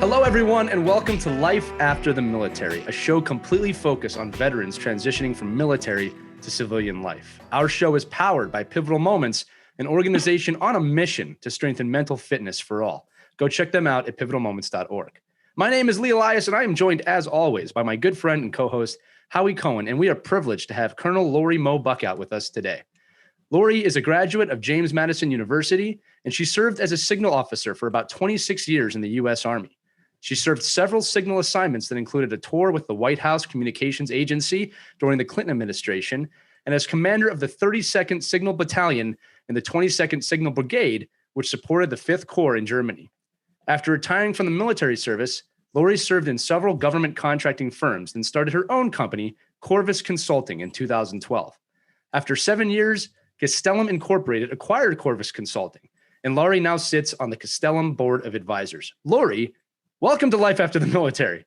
Hello, everyone, and welcome to Life After the Military, a show completely focused on veterans transitioning from military to civilian life. Our show is powered by Pivotal Moments, an organization on a mission to strengthen mental fitness for all. Go check them out at pivotalmoments.org. My name is Lee Elias, and I am joined, as always, by my good friend and co-host, Howie Cohen, and we are privileged to have Colonel Lori Mo Buckout with us today. Lori is a graduate of James Madison University, and she served as a signal officer for about 26 years in the U.S. Army. She served several signal assignments that included a tour with the White House Communications Agency during the Clinton administration, and as commander of the 32nd Signal Battalion in the 22nd Signal Brigade, which supported the 5th Corps in Germany. After retiring from the military service, Lori served in several government contracting firms and started her own company, Corvus Consulting, in 2012. After 7 years, Castellum Incorporated acquired Corvus Consulting, and Lori now sits on the Castellum Board of Advisors. Lori, welcome to Life After the Military.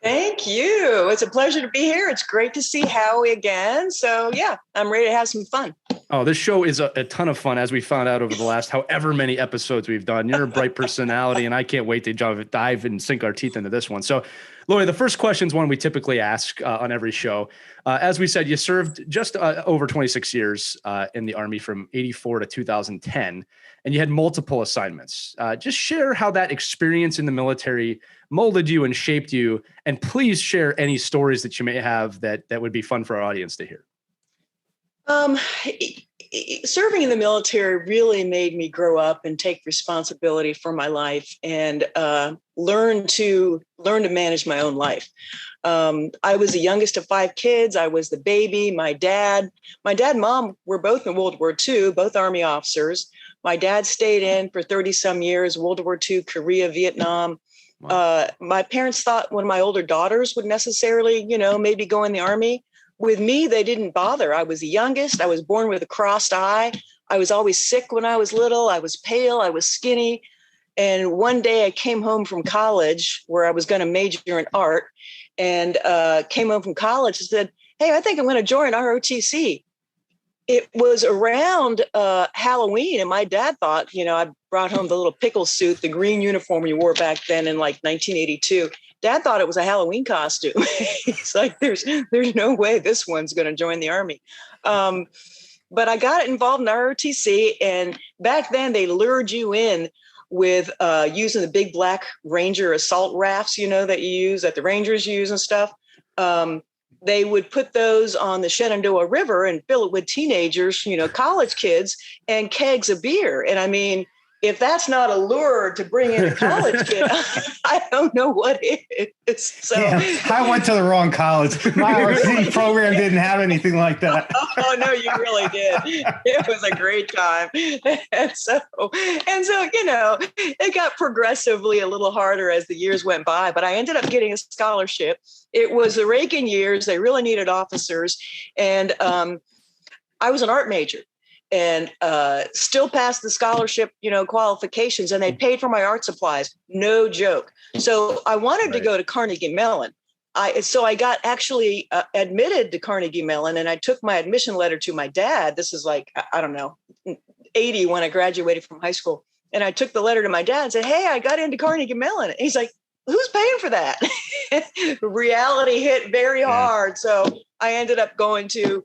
Thank you. It's a pleasure to be here. It's great to see Howie again. So yeah, I'm ready to have some fun. Oh, this show is a ton of fun, as we found out over the last however many episodes we've done. You're a bright personality, and I can't wait to dive and sink our teeth into this one. So, Lori, the first question is one we typically ask on every show. As we said, you served just over 26 years in the Army from 84 to 2010, and you had multiple assignments. Just share how that experience in the military molded you and shaped you, and please share any stories that you may have that would be fun for our audience to hear. Serving in the military really made me grow up and take responsibility for my life and learn to manage my own life. I was the youngest of 5 kids. I was the baby. My dad and mom were both in World War II, both Army officers. My dad stayed in for 30 some years, World War II, Korea, Vietnam. Wow. My parents thought one of my older daughters would necessarily, maybe go in the Army. With me, they didn't bother. I was the youngest. I was born with a crossed eye. I was always sick when I was little. I was pale. I was skinny. And one day I came home from college where I was going to major in art and came home from college and said, hey, I think I'm going to join ROTC. It was around Halloween. And my dad thought, I brought home the little pickle suit, the green uniform you wore back then in like 1982. Dad thought it was a Halloween costume. He's like, there's no way this one's going to join the Army. But I got involved in ROTC. And back then they lured you in with using the big black Ranger assault rafts, that you use, that the Rangers use and stuff. They would put those on the Shenandoah River and fill it with teenagers, college kids, and kegs of beer. And I mean, if that's not a lure to bring in a college kid, I don't know what is. So I went to the wrong college. My RC program didn't have anything like that. Oh no, you really did. It was a great time. And so, it got progressively a little harder as the years went by, but I ended up getting a scholarship. It was the Reagan years. They really needed officers. And I was an art major. And still passed the scholarship, qualifications, and they paid for my art supplies. No joke. So I wanted to go to Carnegie Mellon. So I got actually admitted to Carnegie Mellon, and I took my admission letter to my dad. This is like, I don't know, 80 when I graduated from high school. And I took the letter to my dad and said, hey, I got into Carnegie Mellon. And he's like, who's paying for that? Reality hit very hard. So I ended up going to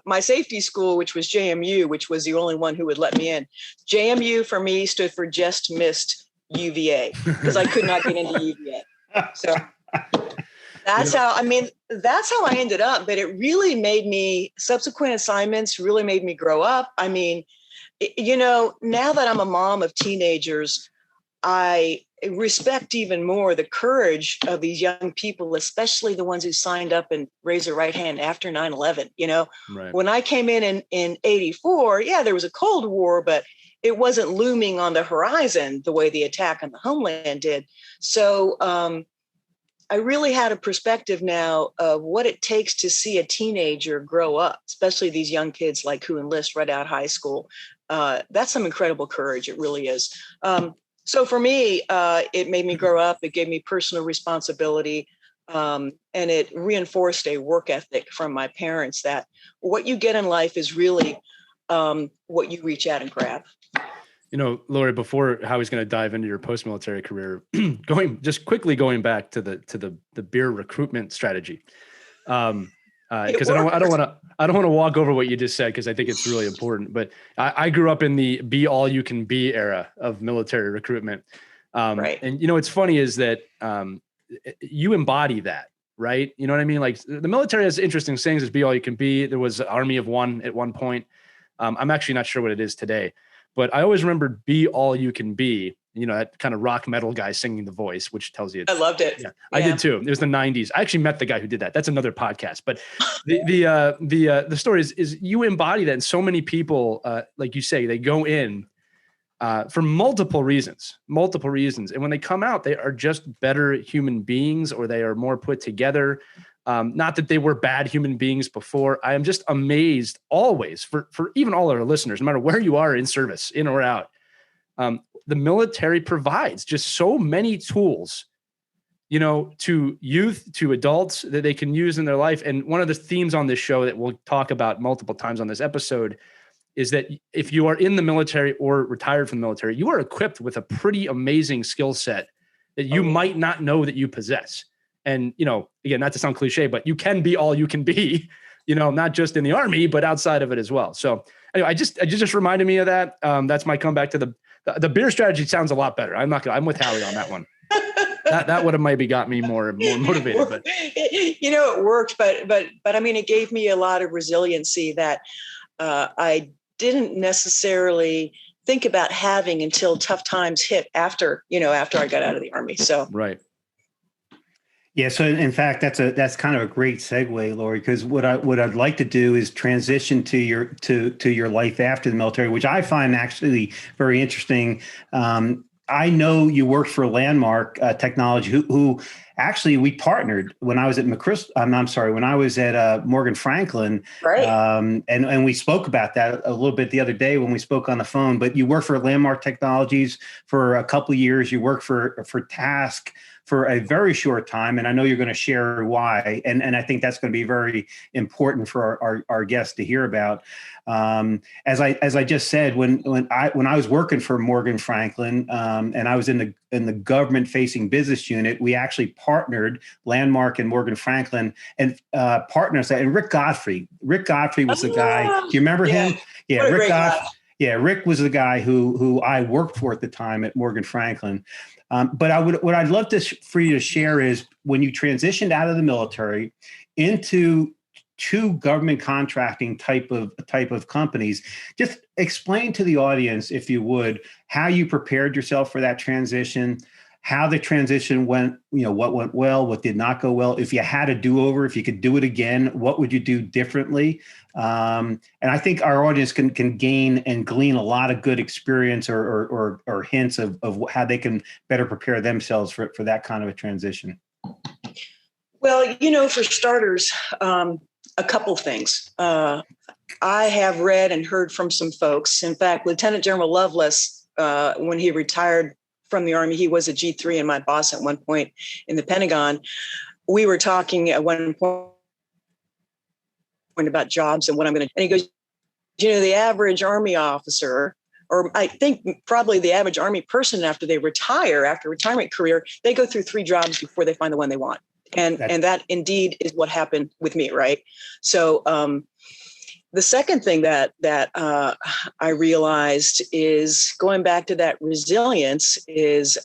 my safety school, which was JMU, which was the only one who would let me in. JMU for me stood for just missed UVA because I could not get into UVA. So that's how I ended up. But it really made me, subsequent assignments really made me grow up. I mean, now that I'm a mom of teenagers, I respect even more the courage of these young people, especially the ones who signed up and raised their right hand after 9/11. Right. When I came in 84, there was a Cold War, but it wasn't looming on the horizon the way the attack on the homeland did. So I really had a perspective now of what it takes to see a teenager grow up, especially these young kids like who enlist right out of high school. That's some incredible courage. It really is. So for me, it made me grow up. It gave me personal responsibility. And it reinforced a work ethic from my parents that what you get in life is really what you reach out and grab. Lori, before Howie's going to dive into your post-military career, going back to the beer recruitment strategy. Because I don't want to walk over what you just said, because I think it's really important. But I grew up in the be all you can be era of military recruitment. Right. And it's funny is that you embody that, right? You know what I mean? Like, the military has interesting sayings as be all you can be. There was Army of One at one point. I'm actually not sure what it is today, but I always remembered be all you can be. That kind of rock metal guy singing the voice, which tells you. I loved it. Yeah, I did too. It was the 90s. I actually met the guy who did that. That's another podcast. But the story is you embody that. And so many people, like you say, they go in for multiple reasons. And when they come out, they are just better human beings, or they are more put together. Not that they were bad human beings before. I am just amazed always for even all our listeners, no matter where you are in service, in or out. The military provides just so many tools, to youth, to adults, that they can use in their life. And one of the themes on this show that we'll talk about multiple times on this episode is that if you are in the military or retired from the military, you are equipped with a pretty amazing skill set that you might not know that you possess. And, again, not to sound cliche, but you can be all you can be, not just in the Army, but outside of it as well. So anyway, I just reminded me of that. That's my comeback to the beer strategy. Sounds a lot better. I'm with Howie on that one. that would have maybe got me more motivated, but it worked, but I mean, it gave me a lot of resiliency that I didn't necessarily think about having until tough times hit after I got out of the Army. So, right. Yeah. So in fact, that's kind of a great segue, Lori, because what I'd like to do is transition to your life after the military, which I find actually very interesting. I know you worked for Landmark Technology, who actually we partnered when I was at when I was at Morgan Franklin. Right. And we spoke about that a little bit the other day when we spoke on the phone. But you worked for Landmark Technologies for a couple of years. You worked for Task for a very short time. And I know you're going to share why. And I think that's going to be very important for our guests to hear about. As I just said, when I was working for Morgan Franklin, and I was in the government facing business unit, we actually partnered Landmark and Morgan Franklin and partners. And Rick Godfrey was the guy. Do you remember him? Yeah, Rick Godfrey. Yeah, Rick was the guy who I worked for at the time at Morgan Franklin. But what I'd love for you to share is when you transitioned out of the military into two government contracting type of companies, just explain to the audience, if you would, how you prepared yourself for that transition, how the transition went, what went well, what did not go well. If you had a do-over, if you could do it again, what would you do differently? And I think our audience can gain and glean a lot of good experience or hints of how they can better prepare themselves for that kind of a transition. Well, for starters, a couple things. I have read and heard from some folks. In fact, Lieutenant General Lovelace, when he retired from the Army, he was a G3 and my boss at one point in the Pentagon. We were talking at one point about jobs and what I'm going to, and he goes, the average Army officer, or I think probably the average Army person after retirement career, they go through 3 jobs before they find the one they want. And that indeed is what happened with me. Right. So, the second thing that I realized is going back to that resilience is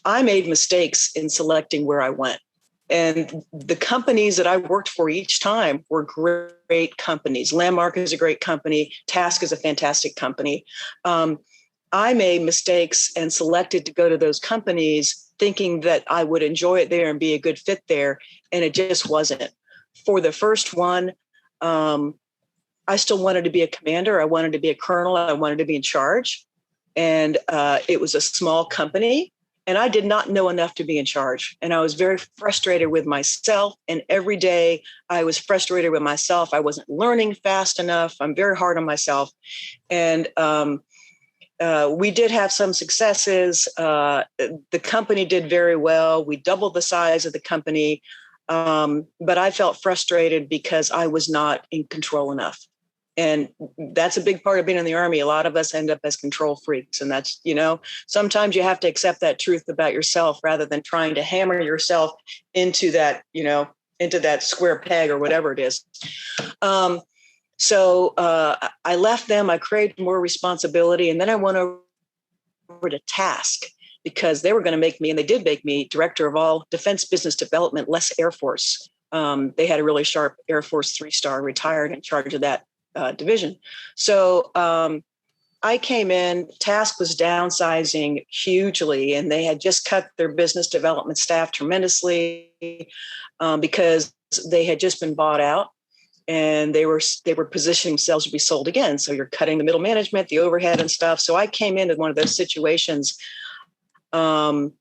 I made mistakes in selecting where I went. And the companies that I worked for each time were great companies. Landmark is a great company. Task is a fantastic company. I made mistakes and selected to go to those companies thinking that I would enjoy it there and be a good fit there. And it just wasn't. For the first one, I still wanted to be a commander. I wanted to be a colonel. I wanted to be in charge. And it was a small company. And I did not know enough to be in charge. And I was very frustrated with myself. And every day I was frustrated with myself. I wasn't learning fast enough. I'm very hard on myself. And we did have some successes. The company did very well. We doubled the size of the company. But I felt frustrated because I was not in control enough. And that's a big part of being in the Army. A lot of us end up as control freaks. And that's, sometimes you have to accept that truth about yourself rather than trying to hammer yourself into that, into that square peg or whatever it is. So I left them. I created more responsibility. And then I went over to Task because they were going to make me, and they did make me, director of all defense business development, less Air Force. They had a really sharp Air Force 3-star retired in charge of that division. So I came in, Task was downsizing hugely, and they had just cut their business development staff tremendously because they had just been bought out, and they were positioning themselves to be sold again. So you're cutting the middle management, the overhead and stuff. So I came into one of those situations, and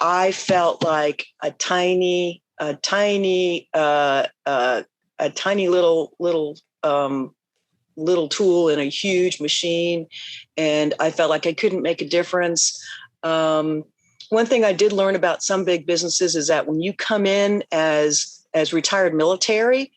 I felt like a tiny little tool in a huge machine, and I felt like I couldn't make a difference. One thing I did learn about some big businesses is that when you come in as retired military,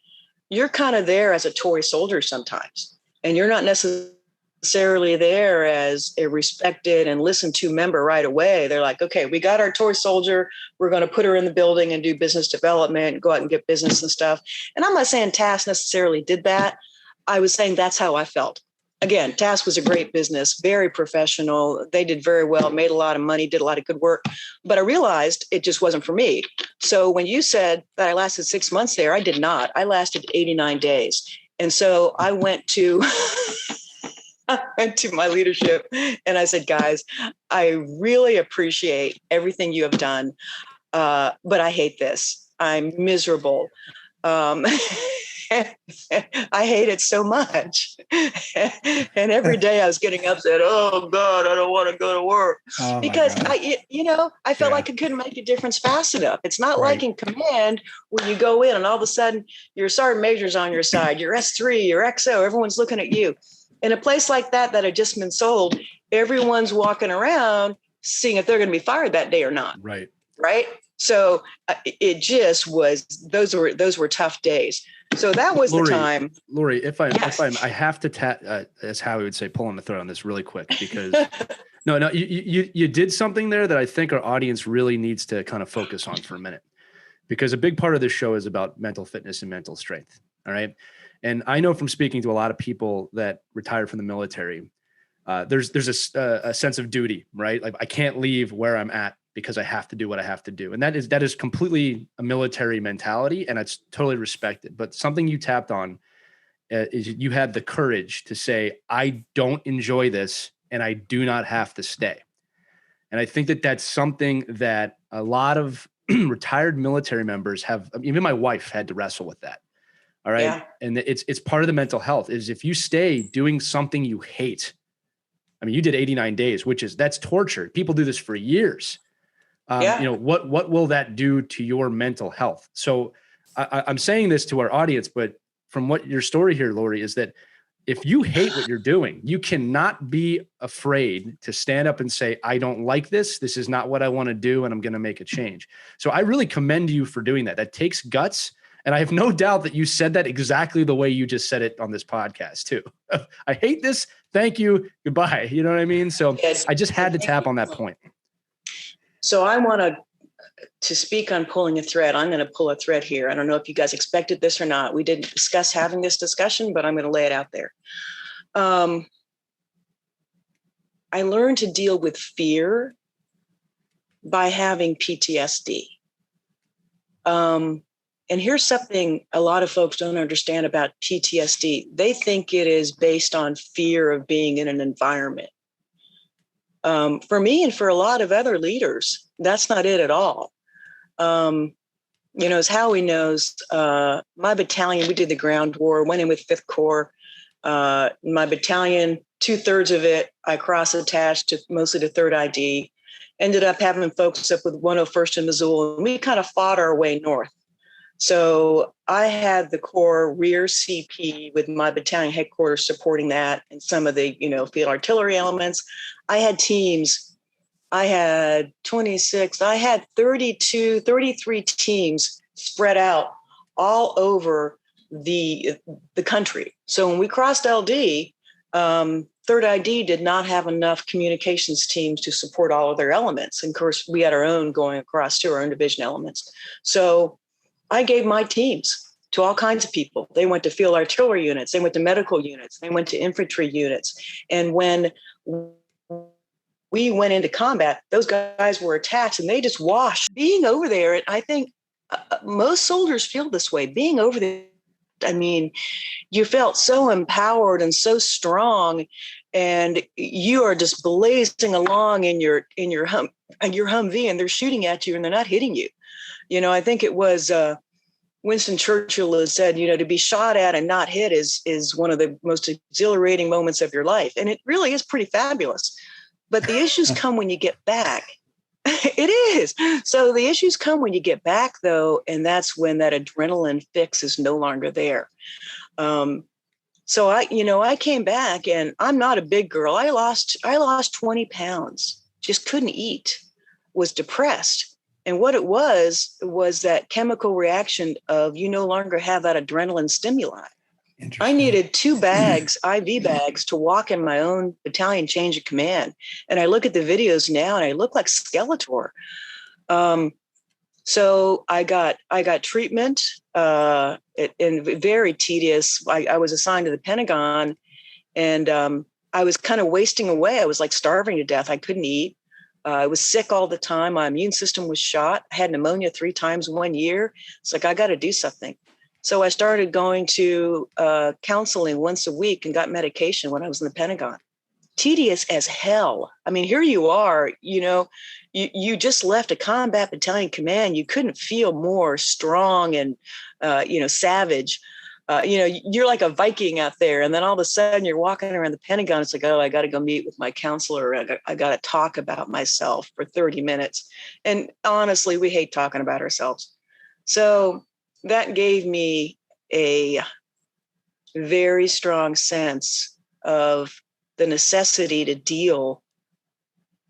you're kind of there as a toy soldier sometimes, and you're not necessarily there as a respected and listened to member right away. They're like, okay, we got our toy soldier. We're going to put her in the building and do business development and go out and get business and stuff. And I'm not saying Task necessarily did that. I was saying that's how I felt. Again, Task was a great business, very professional. They did very well, made a lot of money, did a lot of good work. But I realized it just wasn't for me. So when you said that I lasted 6 months there, I did not. I lasted 89 days. And so I went to my leadership and I said, guys, I really appreciate everything you have done, but I hate this. I'm miserable. I hate it so much. And every day I was getting upset. Oh God, I don't want to go to work because I felt like I couldn't make a difference fast enough. It's not like in command where you go in and all of a sudden your sergeant major's on your side, your S3, your XO, everyone's looking at you. In a place like that had just been sold, everyone's walking around seeing if they're going to be fired that day or not. Right. So it just was, those were tough days. So that was the time. Lori, if I have to, as Howie would say, pull on the thread on this really quick, because no, you did something there that I think our audience really needs to kind of focus on for a minute, because a big part of this show is about mental fitness and mental strength. All right. And I know from speaking to a lot of people that retired from the military, there's a sense of duty, right? Like I can't leave where I'm at because I have to do what I have to do. And that is completely a military mentality, and it's totally respected. But something you tapped on is you had the courage to say, I don't enjoy this and I do not have to stay. And I think that that's something that a lot of retired military members have, even my wife had to wrestle with that. All right. Yeah. And it's part of the mental health is if you stay doing something you hate. I mean, you did 89 days, that's torture. People do this for years. What will that do to your mental health? So I'm saying this to our audience, but from what your story here, Lori, is that if you hate what you're doing, you cannot be afraid to stand up and say, I don't like this. This is not what I want to do. And I'm going to make a change. So I really commend you for doing that. That takes guts. And I have no doubt that you said that exactly the way you just said it on this podcast too. I hate this. Thank you. Goodbye. You know what I mean? So I just had to tap on that point. So I want to speak on pulling a thread. I'm going to pull a thread here. I don't know if you guys expected this or not. We didn't discuss having this discussion, but I'm going to lay it out there. I learned to deal with fear by having PTSD. And here's something a lot of folks don't understand about PTSD. They think it is based on fear of being in an environment. For me and for a lot of other leaders, that's not it at all. As Howie knows, my battalion, we did the ground war, went in with 5th Corps. My battalion, 2/3 of it, I cross-attached to mostly to 3rd ID, ended up having folks up with 101st in Missoula, and we kind of fought our way north. So I had the Corps rear CP with my battalion headquarters supporting that and some of the, field artillery elements. I had teams. I had 26. I had 33 teams spread out all over the country. So when we crossed LD, Third ID did not have enough communications teams to support all of their elements. And of course, we had our own going across to our own division elements. So I gave my teams to all kinds of people. They went to field artillery units, they went to medical units, they went to infantry units. And when we went into combat, those guys were attached and they just washed. Being over there, and I think most soldiers feel this way, being over there, I mean, you felt so empowered and so strong, and you are just blazing along in your Humvee, and they're shooting at you and they're not hitting you. You know, I think it was Winston Churchill has said, you know, to be shot at and not hit is one of the most exhilarating moments of your life, and it really is pretty fabulous. But the issues come when you get back. It is. So the issues come when you get back, though, and that's when that adrenaline fix is no longer there. So I came back, and I'm not a big girl. I lost 20 pounds, just couldn't eat, was depressed. And what it was that chemical reaction of you no longer have that adrenaline stimuli. I needed 2 bags, IV bags, to walk in my own battalion change of command. And I look at the videos now and I look like Skeletor. So I got treatment, and very tedious. I was assigned to the Pentagon, and I was kind of wasting away. I was like starving to death. I couldn't eat. I was sick all the time. My immune system was shot. I had pneumonia 3 times 1 year. It's like, I got to do something. So I started going to counseling once a week and got medication when I was in the Pentagon. Tedious as hell. I mean, here you are, you know, you just left a combat battalion command. You couldn't feel more strong and, savage. You're like a Viking out there. And then all of a sudden you're walking around the Pentagon. It's like, oh, I got to go meet with my counselor. I got to talk about myself for 30 minutes. And honestly, we hate talking about ourselves. So that gave me a very strong sense of the necessity to deal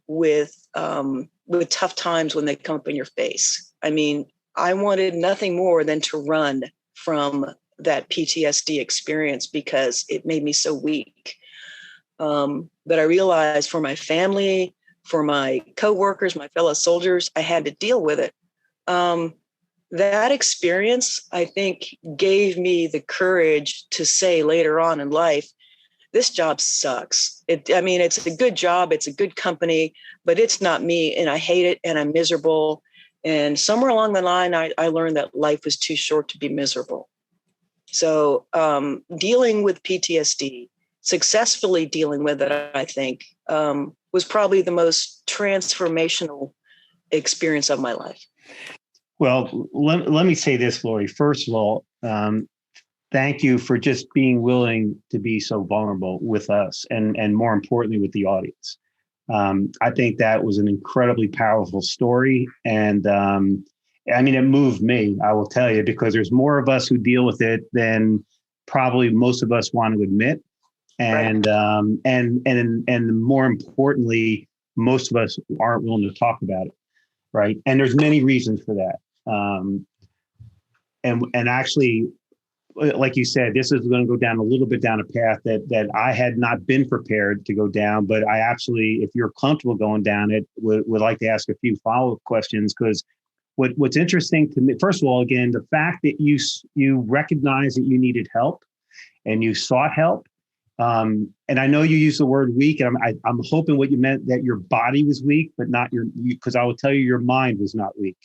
with tough times when they come up in your face. I mean, I wanted nothing more than to run from that PTSD experience because it made me so weak. But I realized for my family, for my coworkers, my fellow soldiers, I had to deal with it. That experience, I think, gave me the courage to say later on in life, this job sucks. It's a good job. It's a good company, but it's not me. And I hate it and I'm miserable. And somewhere along the line, I learned that life was too short to be miserable. So dealing with PTSD, successfully dealing with it, I think, was probably the most transformational experience of my life. Well, let me say this, Lori. First of all, thank you for just being willing to be so vulnerable with us and more importantly, with the audience. I think that was an incredibly powerful story. And it moved me, I will tell you, because there's more of us who deal with it than probably most of us want to admit. And right. And more importantly, most of us aren't willing to talk about it. Right. And there's many reasons for that. And actually, like you said, this is going to go down a little bit down a path that I had not been prepared to go down. But I actually, if you're comfortable going down it, would like to ask a few follow-up questions, because what's interesting to me, first of all, again, the fact that you recognize that you needed help and you sought help. And I know you used the word weak, and I'm hoping what you meant that your body was weak, but not because I will tell you your mind was not weak,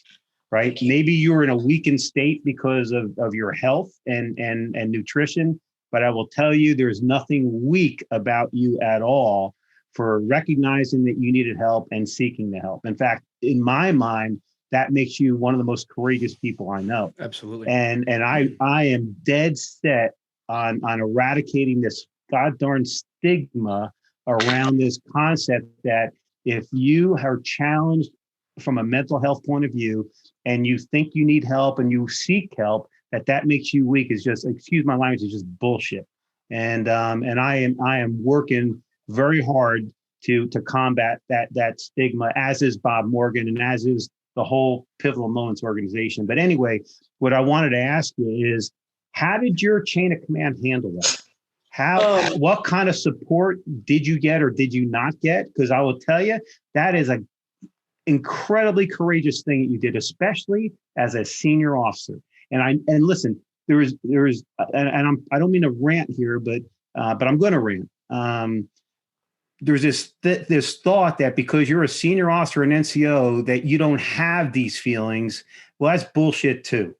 right? Maybe you were in a weakened state because of your health and nutrition, but I will tell you there's nothing weak about you at all for recognizing that you needed help and seeking the help. In fact, in my mind, that makes you one of the most courageous people I know. Absolutely. And I am dead set on eradicating this goddamn stigma around this concept that if you are challenged from a mental health point of view and you think you need help and you seek help, that makes you weak is just, excuse my language, is just bullshit. And I am working very hard to combat that stigma, as is Bob Morgan and as is the whole Pivotal Moments organization. But anyway, what I wanted to ask you is, How did your chain of command handle that? Um, What kind of support did you get or did you not get? Because I will tell you, that is an incredibly courageous thing that you did, especially as a senior officer. And listen, I don't mean to rant here, but I'm going to rant. There's this thought that because you're a senior officer in NCO that you don't have these feelings. Well, that's bullshit too.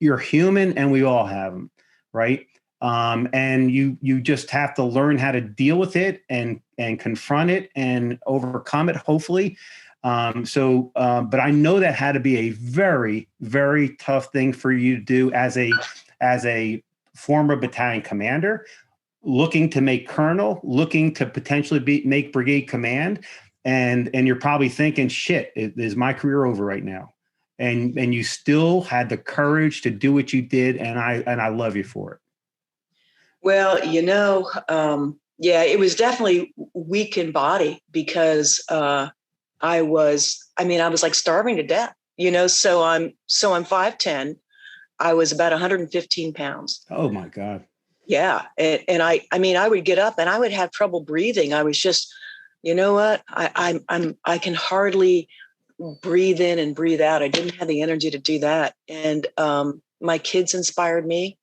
You're human, and we all have them, right? And you just have to learn how to deal with it and confront it and overcome it, hopefully. But I know that had to be a very, very tough thing for you to do as a former battalion commander, looking to make colonel, looking to potentially make brigade command, and you're probably thinking, shit, is my career over right now? And you still had the courage to do what you did, and I love you for it. Well, yeah, it was definitely weak in body because I was like starving to death, so I'm 5'10". I was about 115 pounds. Oh my God. Yeah. And I would get up and I would have trouble breathing. I was just, you know what? I can hardly breathe in and breathe out. I didn't have the energy to do that. And my kids inspired me.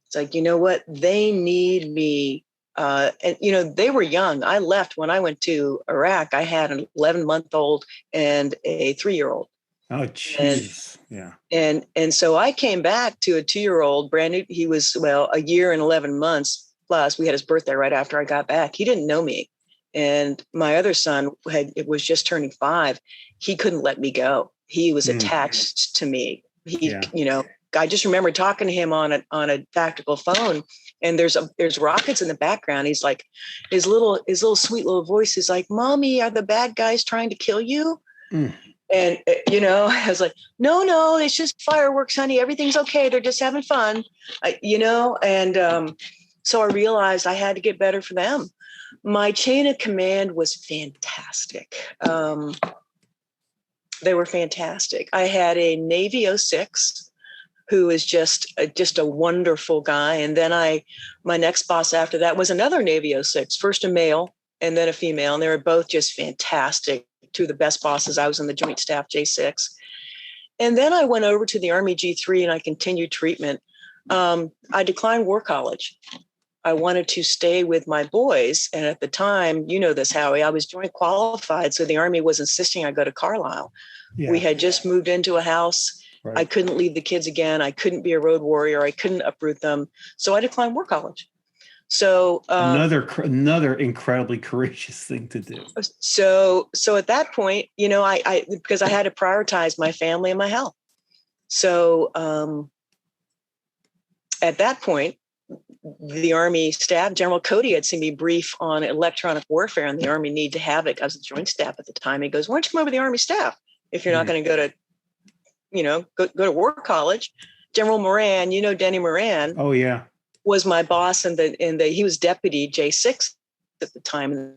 It's like, you know what? They need me. And they were young. I left when I went to Iraq. I had an 11-month-old and a 3-year-old. Oh, jeez. Yeah. And so I came back to a 2-year-old, brand new. He was, a year and 11 months plus. We had his birthday right after I got back. He didn't know me. And my other son was just turning 5. He couldn't let me go. He was attached to me. I just remember talking to him on a tactical phone, and there's rockets in the background. He's like, his little sweet little voice is like, "Mommy, are the bad guys trying to kill you?" And I was like, no, it's just fireworks, honey. Everything's okay. They're just having fun, And so I realized I had to get better for them. My chain of command was fantastic. They were fantastic. I had a Navy 06 who is just a wonderful guy. And then my next boss after that was another Navy 06, first a male and then a female. And they were both just fantastic. Two of the best bosses. I was in the Joint Staff J6. And then I went over to the Army G3 and I continued treatment. I declined War College. I wanted to stay with my boys. And at the time, you know this, Howie, I was joint qualified. So the Army was insisting I go to Carlisle. Yeah. We had just moved into a house. Right. I couldn't leave the kids again. I couldn't be a road warrior. I couldn't uproot them. So I declined War College. So another incredibly courageous thing to do. So at that point, I because I had to prioritize my family and my health. So at that point, the Army staff, General Cody had seen me brief on electronic warfare and the Army need to have it. I was the Joint Staff at the time. He goes, "Why don't you come over to the Army staff if you're not going to go to, go to War College?" General Moran, Denny Moran. Oh yeah. Was my boss and he was deputy J6 at the time in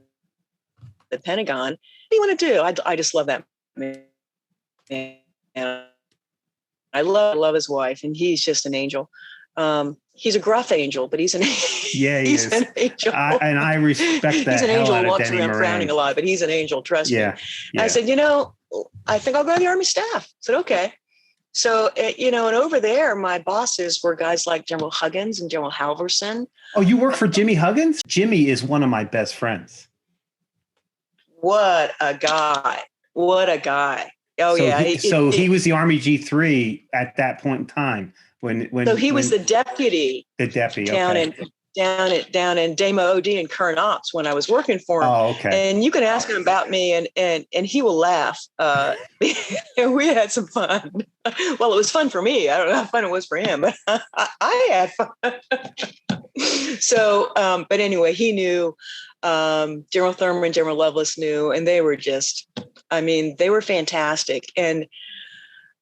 the Pentagon. What do you want to do? I just love that man. And I love his wife, and he's just an angel. He's a gruff angel, but he's an he's an angel. I respect that. He's an angel who walks around Moran. frowning a lot, but he's an angel. Trust me. Yeah. I said, I think I'll go to the Army staff. I said, okay. So, and over there, my bosses were guys like General Huggins and General Halverson. Oh, you work for Jimmy Huggins? Jimmy is one of my best friends. What a guy. What a guy. Oh, so yeah. He was the Army G3 at that point in time. So he was the deputy. The deputy, down in Damo OD and Current Ops when I was working for him. Oh, okay. And you can ask him about me and he will laugh. We had some fun. Well, it was fun for me. I don't know how fun it was for him, but I had fun. So, but anyway, he knew, General Thurman, General Lovelace knew, and they were they were fantastic. And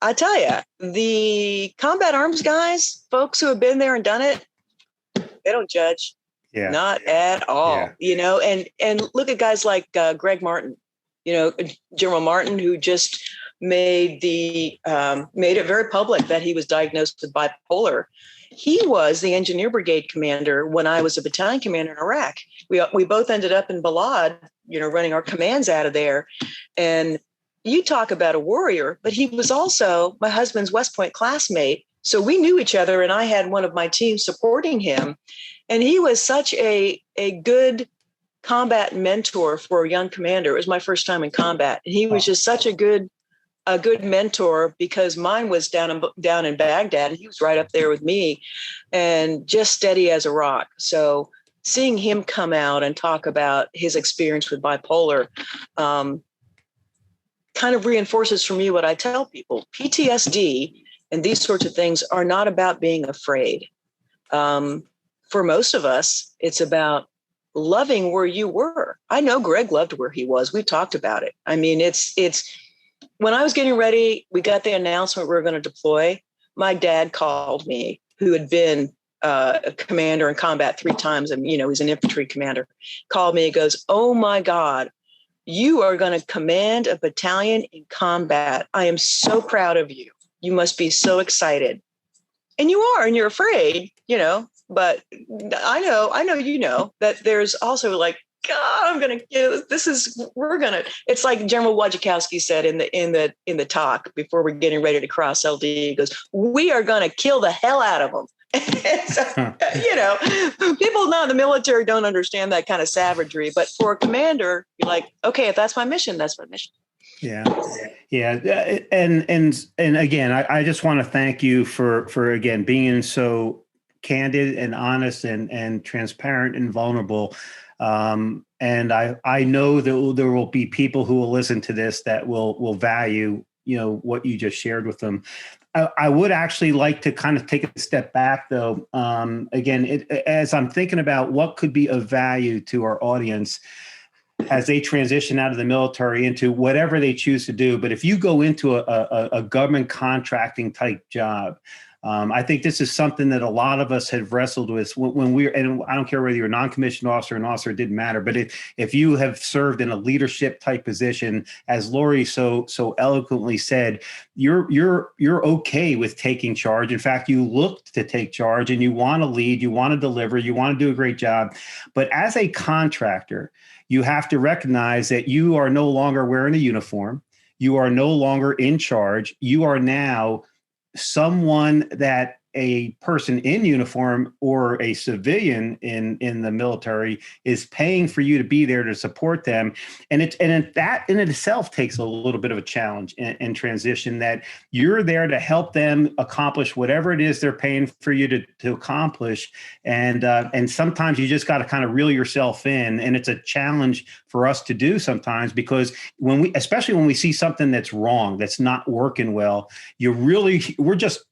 I tell you, the combat arms guys, folks who have been there and done it, they don't judge. Yeah. Not at all. Yeah. And look at guys like Greg Martin, General Martin, who just made it very public that he was diagnosed with bipolar. He was the engineer brigade commander when I was a battalion commander in Iraq. We both ended up in Balad, running our commands out of there. And you talk about a warrior, but he was also my husband's West Point classmate. So we knew each other, and I had one of my teams supporting him. And he was such a good combat mentor for a young commander. It was my first time in combat. And he was just such a good mentor, because mine was down in Baghdad, and he was right up there with me, and just steady as a rock. So seeing him come out and talk about his experience with bipolar kind of reinforces for me what I tell people. PTSD and these sorts of things are not about being afraid. For most of us, it's about loving where you were. I know Greg loved where he was. We've talked about it. I mean, it's when I was getting ready, we got the announcement we were going to deploy. My dad called me, who had been a commander in combat 3 times. And, he's an infantry commander, called me and goes, "Oh my God, you are going to command a battalion in combat. I am so proud of you. You must be so excited." And you are, and you're afraid, but I know that there's also like, God, I'm going to, it's like General Wojciechowski said in the talk before we're getting ready to cross LD. He goes, "We are going to kill the hell out of them." So, people not in the military don't understand that kind of savagery, but for a commander, you're like, okay, if that's my mission, that's my mission. Yeah. And again, I just want to thank you for again, being so candid and honest and transparent and vulnerable. And I know that there will be people who will listen to this that will value, what you just shared with them. I would actually like to kind of take a step back, though. Again, as I'm thinking about what could be of value to our audience as they transition out of the military into whatever they choose to do. But if you go into a government contracting type job, I think this is something that a lot of us have wrestled with when and I don't care whether you're a non-commissioned officer or an officer, it didn't matter. But if you have served in a leadership type position, as Lori so eloquently said, you're okay with taking charge. In fact, you look to take charge and you want to lead, you want to deliver, you want to do a great job. But as a contractor, you have to recognize that you are no longer wearing a uniform. You are no longer in charge. You are now someone that a person in uniform or a civilian in the military is paying for you to be there to support them. And that in itself takes a little bit of a challenge and transition, that you're there to help them accomplish whatever it is they're paying for you to accomplish. And sometimes you just got to kind of reel yourself in. And it's a challenge for us to do sometimes, because especially when we see something that's wrong, that's not working well, we're just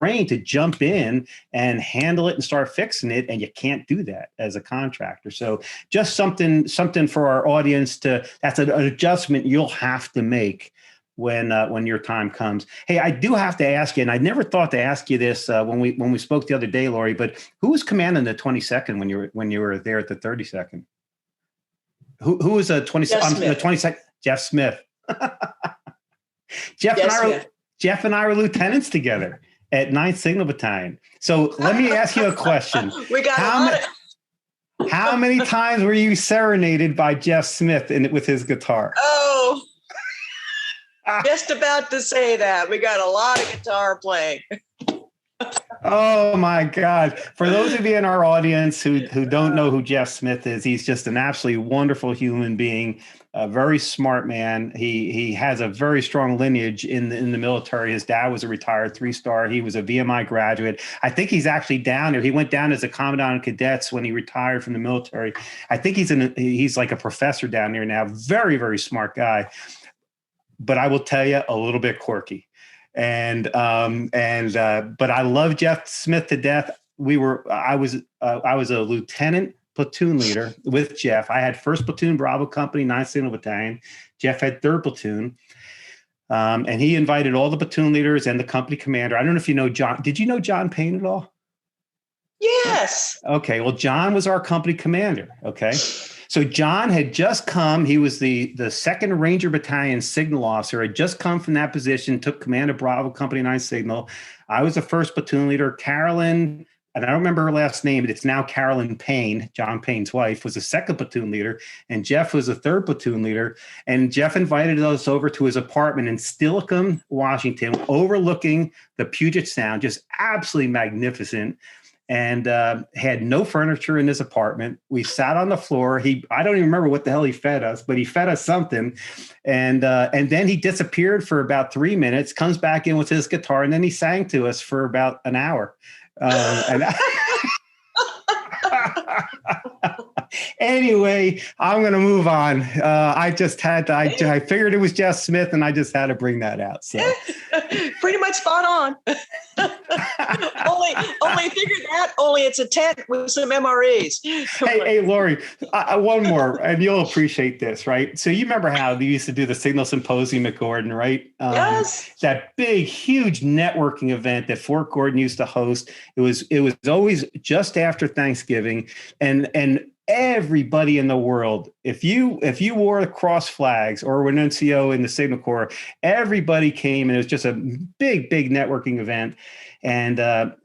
trained to jump in and handle it and start fixing it, and you can't do that as a contractor. So just something for our audience that's an adjustment you'll have to make when your time comes. Hey, I do have to ask you, and I never thought to ask you this when we spoke the other day, Lori, but who was commanding the 22nd when you were there at the 32nd? Who was a 22nd? The 22nd? Jeff Smith. Jeff and I were lieutenants together at 9th Signal Battalion. So let me ask you a question. How many times were you serenaded by Jeff Smith with his guitar? Oh, just about to say that. We got a lot of guitar playing. Oh my God. For those of you in our audience who don't know who Jeff Smith is, he's just an absolutely wonderful human being, a very smart man. He has a very strong lineage in the military. His dad was a retired 3-star. He was a VMI graduate. I think he's actually down there. He went down as a commandant of cadets when he retired from the military. I think he's like a professor down there now. Very, very smart guy. But I will tell you, a little bit quirky. But I love Jeff Smith to death. I was a lieutenant platoon leader with Jeff. I had 1st Platoon Bravo Company, 9th Signal Battalion. Jeff had 3rd Platoon. And he invited all the platoon leaders and the company commander. I don't know if you know John. Did you know John Payne at all? Yes. Okay. Well, John was our company commander. Okay. So John had just come. He was the 2nd Ranger Battalion signal officer, had just come from that position, took command of Bravo Company 9 Signal. I was the 1st platoon leader. Carolyn, and I don't remember her last name, but it's now Carolyn Payne, John Payne's wife, was the 2nd platoon leader, and Jeff was the 3rd platoon leader. And Jeff invited us over to his apartment in Steilacoom, Washington, overlooking the Puget Sound, just absolutely magnificent. And had no furniture in his apartment. We sat on the floor. I don't even remember what the hell he fed us, but he fed us something. And then he disappeared for about 3 minutes, comes back in with his guitar, and then he sang to us for about an hour. Anyway, I'm going to move on. I figured it was Jeff Smith, and I just had to bring that out. So pretty much spot on. only figured that. Only it's a tent with some MREs. Hey, Lori, one more, and you'll appreciate this, right? So you remember how they used to do the Signal Symposium at Gordon, right? Yes. That big, huge networking event that Fort Gordon used to host. It was always just after Thanksgiving, and everybody in the world, if you wore the cross flags or were an NCO in the Signal Corps, everybody came, and it was just a big networking event. And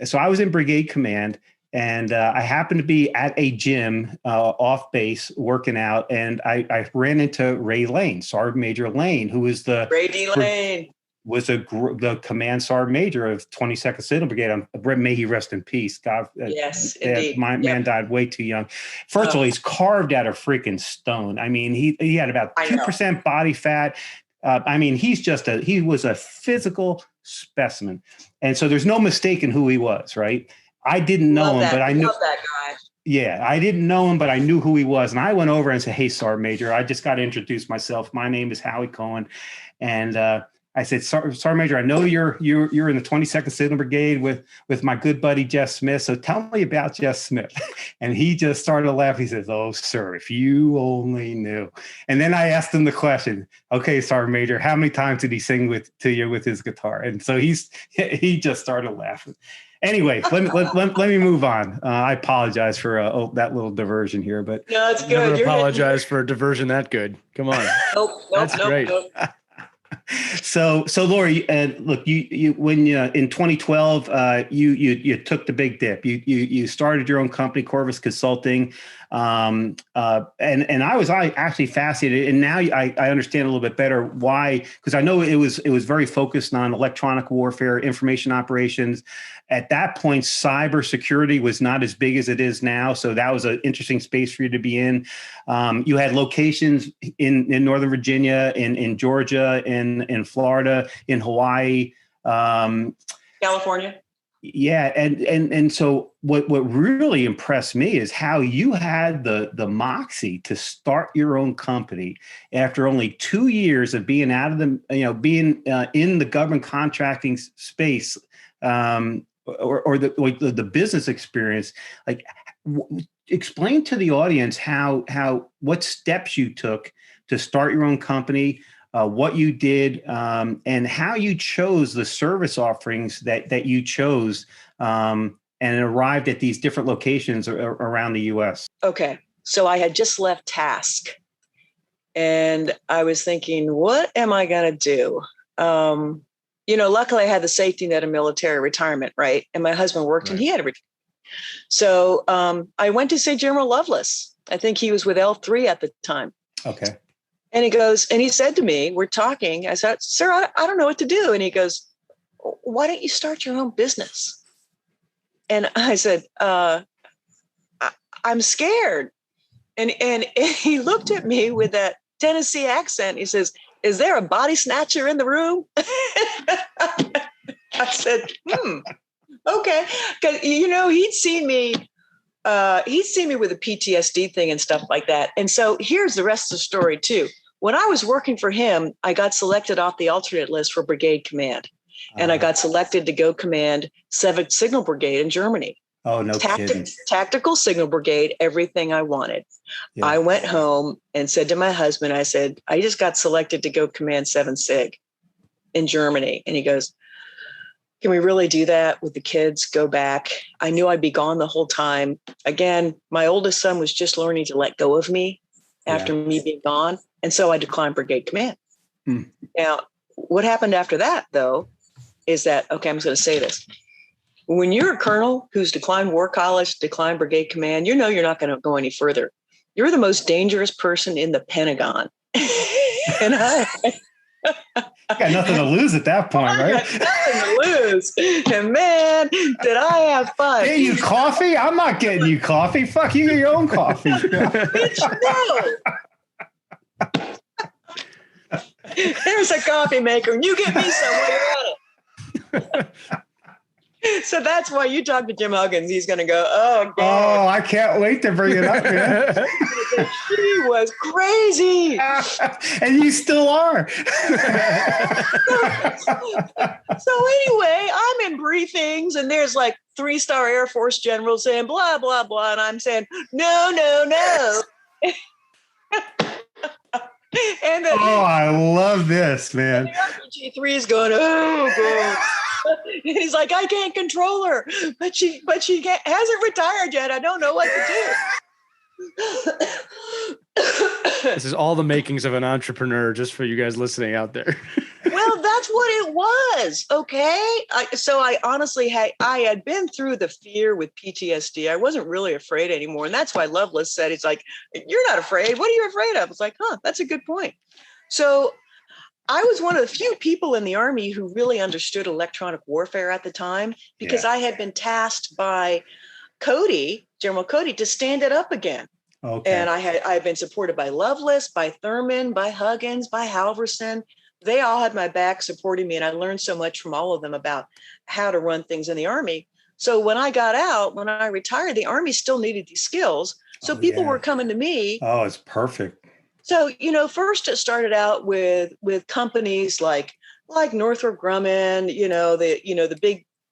so I was in brigade command, and I happened to be at a gym off base working out, and I ran into Ray Lane, Sergeant Major Lane, who was Ray D. Lane. Was the command sergeant major of 22nd Signal Brigade. May he rest in peace. God, yes, indeed. My man died way too young. First of all, he's carved out of freaking stone. I mean, he had about 2% body fat. I mean, he was a physical specimen, and so there's no mistaking who he was. Right? I didn't know him, but I knew that guy. Yeah, I didn't know him, but I knew who he was, and I went over and said, "Hey, Sergeant Major, I just got to introduce myself. My name is Howie Cohen," and I said, Sergeant Major, I know you're in the 22nd Signal Brigade with my good buddy Jeff Smith. So tell me about Jeff Smith. And he just started laughing. He says, "Oh, sir, if you only knew." And then I asked him the question, "Okay, Sergeant Major, how many times did he sing to you with his guitar?" And so he just started laughing. Anyway, let me move on. I apologize for that little diversion here, but no, it's good. Never apologize for a diversion that good. Come on, that's great. So Lori, look, you when in 2012, you took the big dip. You started your own company, Corvus Consulting, and I was actually fascinated, and now I understand a little bit better why, because I know it was very focused on electronic warfare, information operations. At that point, cybersecurity was not as big as it is now, so that was an interesting space for you to be in. You had locations in Northern Virginia, in Georgia, in Florida, in Hawaii, California. Yeah, and so what really impressed me is how you had the moxie to start your own company after only 2 years of being out of being in the government contracting space, or the business experience. Like, explain to the audience what steps you took to start your own company, what you did, and how you chose the service offerings that you chose, and arrived at these different locations around the U.S. Okay, so I had just left TASC, and I was thinking, what am I going to do? Luckily I had the safety net of military retirement, right? And my husband worked, right, and he had a retirement. So I went to St. General Lovelace. I think he was with L3 at the time. Okay. And he said to me, we're talking. I said, "Sir, I don't know what to do." And he goes, "Why don't you start your own business?" And I said, "I'm scared." And he looked at me with that Tennessee accent. He says, "Is there a body snatcher in the room?" I said, okay. Because, he'd seen me with a PTSD thing and stuff like that. And so here's the rest of the story too. When I was working for him, I got selected off the alternate list for brigade command. And I got selected to go command 7th Signal Brigade in Germany. Oh, no kidding. Tactical Signal Brigade, everything I wanted. Yeah. I went home and said to my husband, I said, "I just got selected to go command 7 Sig in Germany." And he goes, "Can we really do that with the kids? Go back." I knew I'd be gone the whole time. Again, my oldest son was just learning to let go of me. after me being gone. And so I declined brigade command. Now, what happened after that, though, is that, okay, I'm just going to say this. When you're a colonel who's declined War College, declined brigade command, you know you're not going to go any further. You're the most dangerous person in the Pentagon. And I got nothing to lose at that point, right? I got nothing to lose. And man, did I have fun. Get you coffee? I'm not getting you coffee. Fuck, you get your own coffee. Bitch, no. There's a coffee maker, and you get me some while you're at it. So that's why you talk to Jim Huggins. He's going to go, oh, God. Oh, I can't wait to bring it up, man. She was crazy. And you still are. So anyway, I'm in briefings, and there's like 3-star Air Force generals saying blah, blah, blah. And I'm saying, no, no, no. And I love this, man. The RPG-3 is going, oh, God. And he's like, I can't control her, but she hasn't retired yet. I don't know what to do. This is all the makings of an entrepreneur, just for you guys listening out there. Well, that's what it was. Okay. So I honestly I had been through the fear with PTSD. I wasn't really afraid anymore. And that's why Loveless said, it's like, you're not afraid. What are you afraid of? It's like, that's a good point. So I was one of the few people in the Army who really understood electronic warfare at the time, because I had been tasked by General Cody, to stand it up again. Okay. And I've been supported by Loveless, by Thurman, by Huggins, by Halverson. They all had my back supporting me. And I learned so much from all of them about how to run things in the Army. So when I got out, when I retired, the Army still needed these skills. So people were coming to me. Oh, it's perfect. So, first it started out with companies like Northrop Grumman,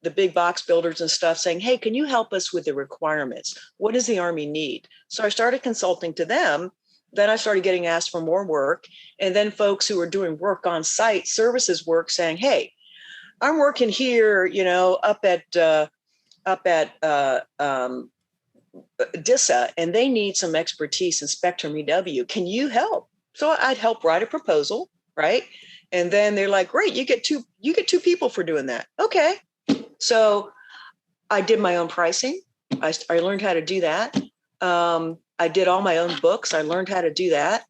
the big box builders and stuff, saying, hey, can you help us with the requirements? What does the Army need? So I started consulting to them. Then I started getting asked for more work. And then folks who were doing work on site, services work, saying, hey, I'm working here, up at DISA, and they need some expertise in Spectrum EW. Can you help? So I'd help write a proposal, right? And then they're like, great, you get two people for doing that. Okay. So I did my own pricing. I learned how to do that. I did all my own books. I learned how to do that.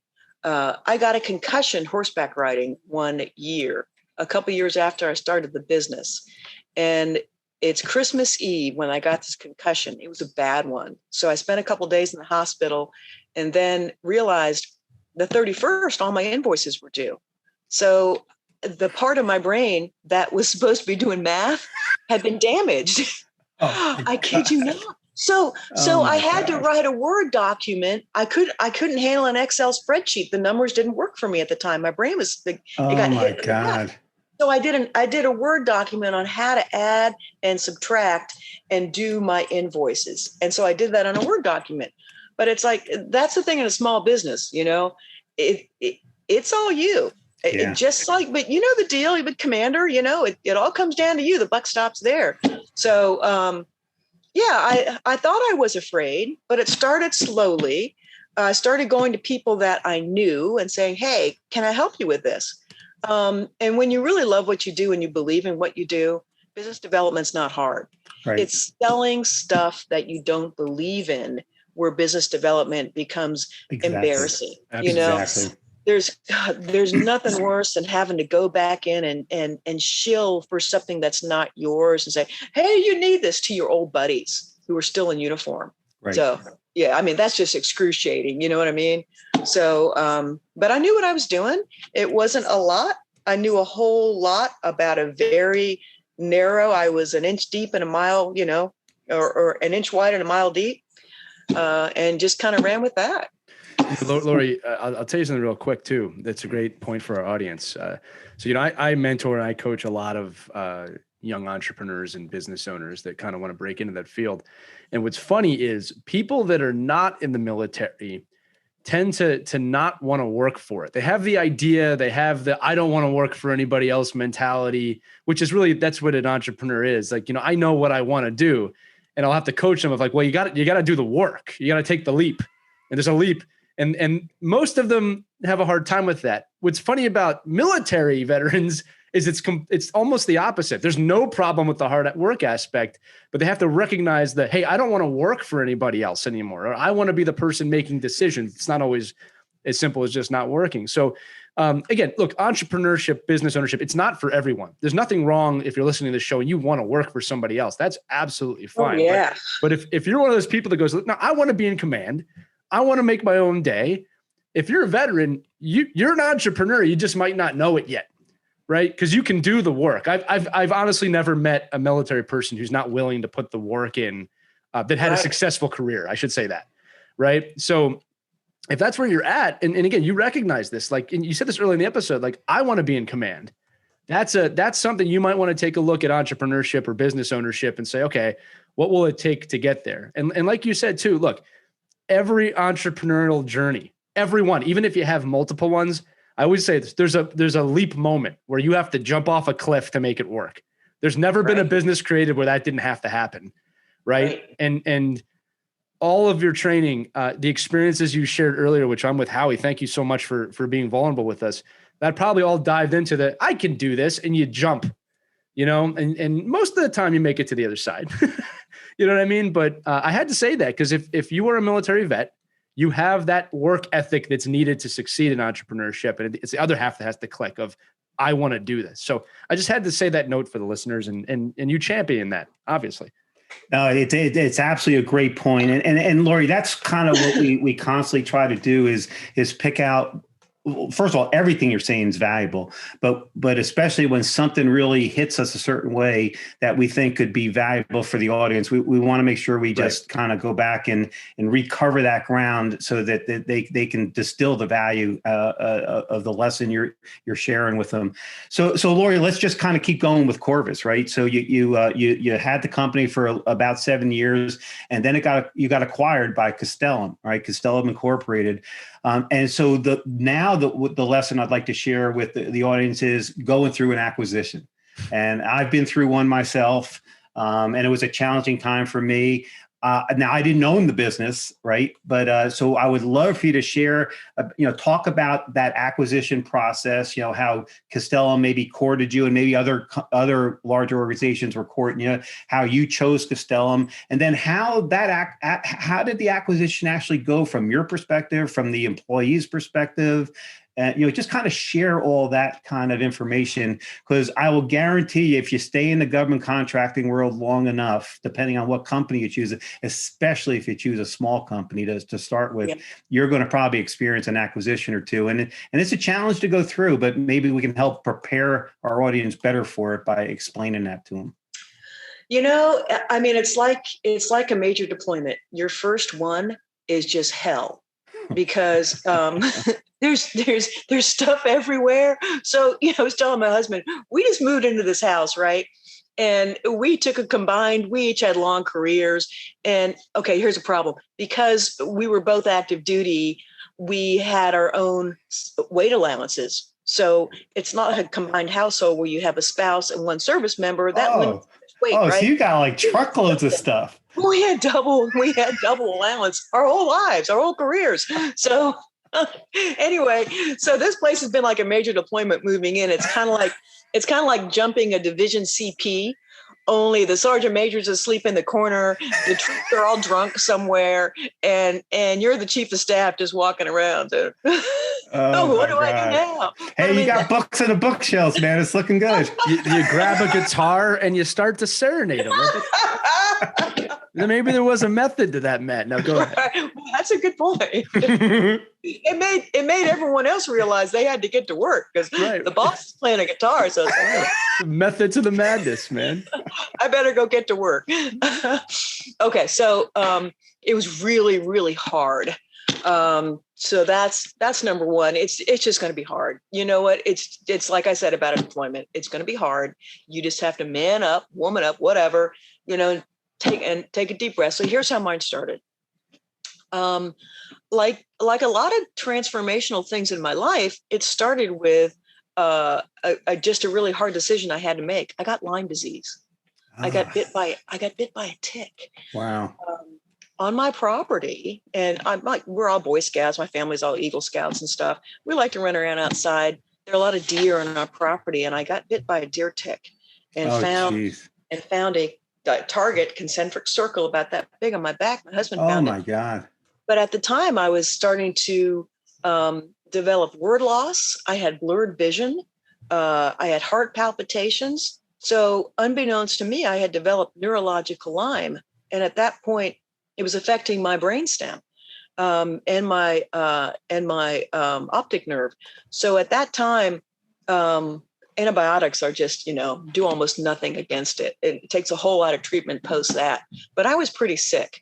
I got a concussion horseback riding one year, a couple years after I started the business. And it's Christmas Eve when I got this concussion. It was a bad one. So I spent a couple of days in the hospital, and then realized the 31st, all my invoices were due. So the part of my brain that was supposed to be doing math had been damaged. I kid you not. So I had to write a Word document. I couldn't handle an Excel spreadsheet. The numbers didn't work for me at the time. My brain was it got hit. God. So I did a Word document on how to add and subtract and do my invoices. And so I did that on a Word document. But it's like, that's the thing in a small business, it's all you. Yeah. Just like, but you know the deal with Commander, it all comes down to you. The buck stops there. So I thought I was afraid, but it started slowly. I started going to people that I knew and saying, hey, can I help you with this? And when you really love what you do and you believe in what you do, business development's not hard. Right. It's selling stuff that you don't believe in, where business development becomes embarrassing. Exactly. There's nothing worse than having to go back in and shill for something that's not yours and say, hey, you need this, to your old buddies who are still in uniform. Right. So that's just excruciating. You know what I mean? So, but I knew what I was doing. It wasn't a lot. I knew a whole lot about a very narrow, I was an inch deep in a mile, or an inch wide and a mile deep, and just kind of ran with that. Lori, I'll tell you something real quick too. That's a great point for our audience. I mentor and I coach a lot of young entrepreneurs and business owners that kind of want to break into that field. And what's funny is people that are not in the military tend to not want to work for it. They have the idea, they have the I don't want to work for anybody else mentality, which is really, that's what an entrepreneur is. Like, I know what I want to do, and I'll have to coach them of like, well, you got to do the work. You got to take the leap. And there's a leap And most of them have a hard time with that. What's funny about military veterans is it's almost the opposite. There's no problem with the hard work aspect, but they have to recognize that, hey, I don't want to work for anybody else anymore, or I want to be the person making decisions. It's not always as simple as just not working. So again, look, entrepreneurship, business ownership, it's not for everyone. There's nothing wrong if you're listening to this show and you want to work for somebody else. That's absolutely fine. Oh, yeah. But if you're one of those people that goes, no, I want to be in command. I want to make my own day. If you're a veteran, you're an entrepreneur. You just might not know it yet, right? Because you can do the work. I've honestly never met a military person who's not willing to put the work in that had a successful career. I should say that, right? So if that's where you're at, and again, you recognize this, like, and you said this early in the episode, like, I want to be in command. That's something you might want to take a look at entrepreneurship or business ownership and say, okay, what will it take to get there? And like you said too, look, every entrepreneurial journey, everyone, even if you have multiple ones, I always say this, there's a leap moment where you have to jump off a cliff to make it work. There's never been a business created where that didn't have to happen. Right. And all of your training, the experiences you shared earlier, which I'm with Howie, thank you so much for being vulnerable with us. That probably all dived into the, I can do this, and you jump, and most of the time you make it to the other side. You know what I mean? But I had to say that because if you are a military vet, you have that work ethic that's needed to succeed in entrepreneurship. And it's the other half that has to click of, I want to do this. So I just had to say that note for the listeners, and you champion that, obviously. No, it's absolutely a great point. And Lori, that's kind of what we constantly try to do is pick out, first of all, everything you're saying is valuable, but especially when something really hits us a certain way that we think could be valuable for the audience, we want to make sure we just kind of go back and recover that ground so that they can distill the value of the lesson you're sharing with them. So Lori, let's just kind of keep going with Corvus, right? So you had the company for about 7 years, and then you got acquired by Castellum, right? Castellum Incorporated. And so the lesson I'd like to share with the audience is going through an acquisition. And I've been through one myself, and it was a challenging time for me. Now, I didn't own the business, right? But so I would love for you to share, talk about that acquisition process, how Castellum maybe courted you and maybe other larger organizations were courting you, how you chose Castellum, and then how did the acquisition actually go from your perspective, from the employee's perspective? Just kind of share all that kind of information, because I will guarantee you, if you stay in the government contracting world long enough, depending on what company you choose, especially if you choose a small company to start with, you're going to probably experience an acquisition or two. And it's a challenge to go through, but maybe we can help prepare our audience better for it by explaining that to them. I mean, it's like a major deployment. Your first one is just hell because there's stuff everywhere. So, I was telling my husband, we just moved into this house, right? And we took we each had long careers. And okay, here's a problem. Because we were both active duty, we had our own weight allowances. So it's not a combined household where you have a spouse and one service member. That limits weight, right? So you got like truckloads of stuff. We had double allowance our whole lives, our whole careers. So anyway, so this place has been like a major deployment moving in. It's kind of like jumping a division CP, only the sergeant major's asleep in the corner, the troops are all drunk somewhere, and you're the chief of staff just walking around. What do I do now? Hey, you got books in the bookshelves, man. It's looking good. You grab a guitar and you start to serenade them. Maybe there was a method to that, Matt. Now go ahead. Well, that's a good point. It made everyone else realize they had to get to work because the boss is playing a guitar. So it's like, method to the madness, man. I better go get to work. Okay, so it was really, really hard. So that's number one. It's just going to be hard. You know what? It's like I said about deployment. It's going to be hard. You just have to man up, woman up, whatever. Take a deep breath. So here's how mine started. Like a lot of transformational things in my life, it started with just a really hard decision I had to make. I got Lyme disease. I got bit by a tick. Wow. on my property, and I'm like, we're all Boy Scouts. My family's all Eagle Scouts and stuff. We like to run around outside. There are a lot of deer on our property, and I got bit by a deer tick and found a target concentric circle about that big on my back. My husband found it. Oh my God. But at the time I was starting to develop word loss. I had blurred vision. I had heart palpitations. So unbeknownst to me, I had developed neurological Lyme. And at that point, it was affecting my brainstem and my optic nerve. So at that time, antibiotics are just, do almost nothing against it. It takes a whole lot of treatment post that. But I was pretty sick.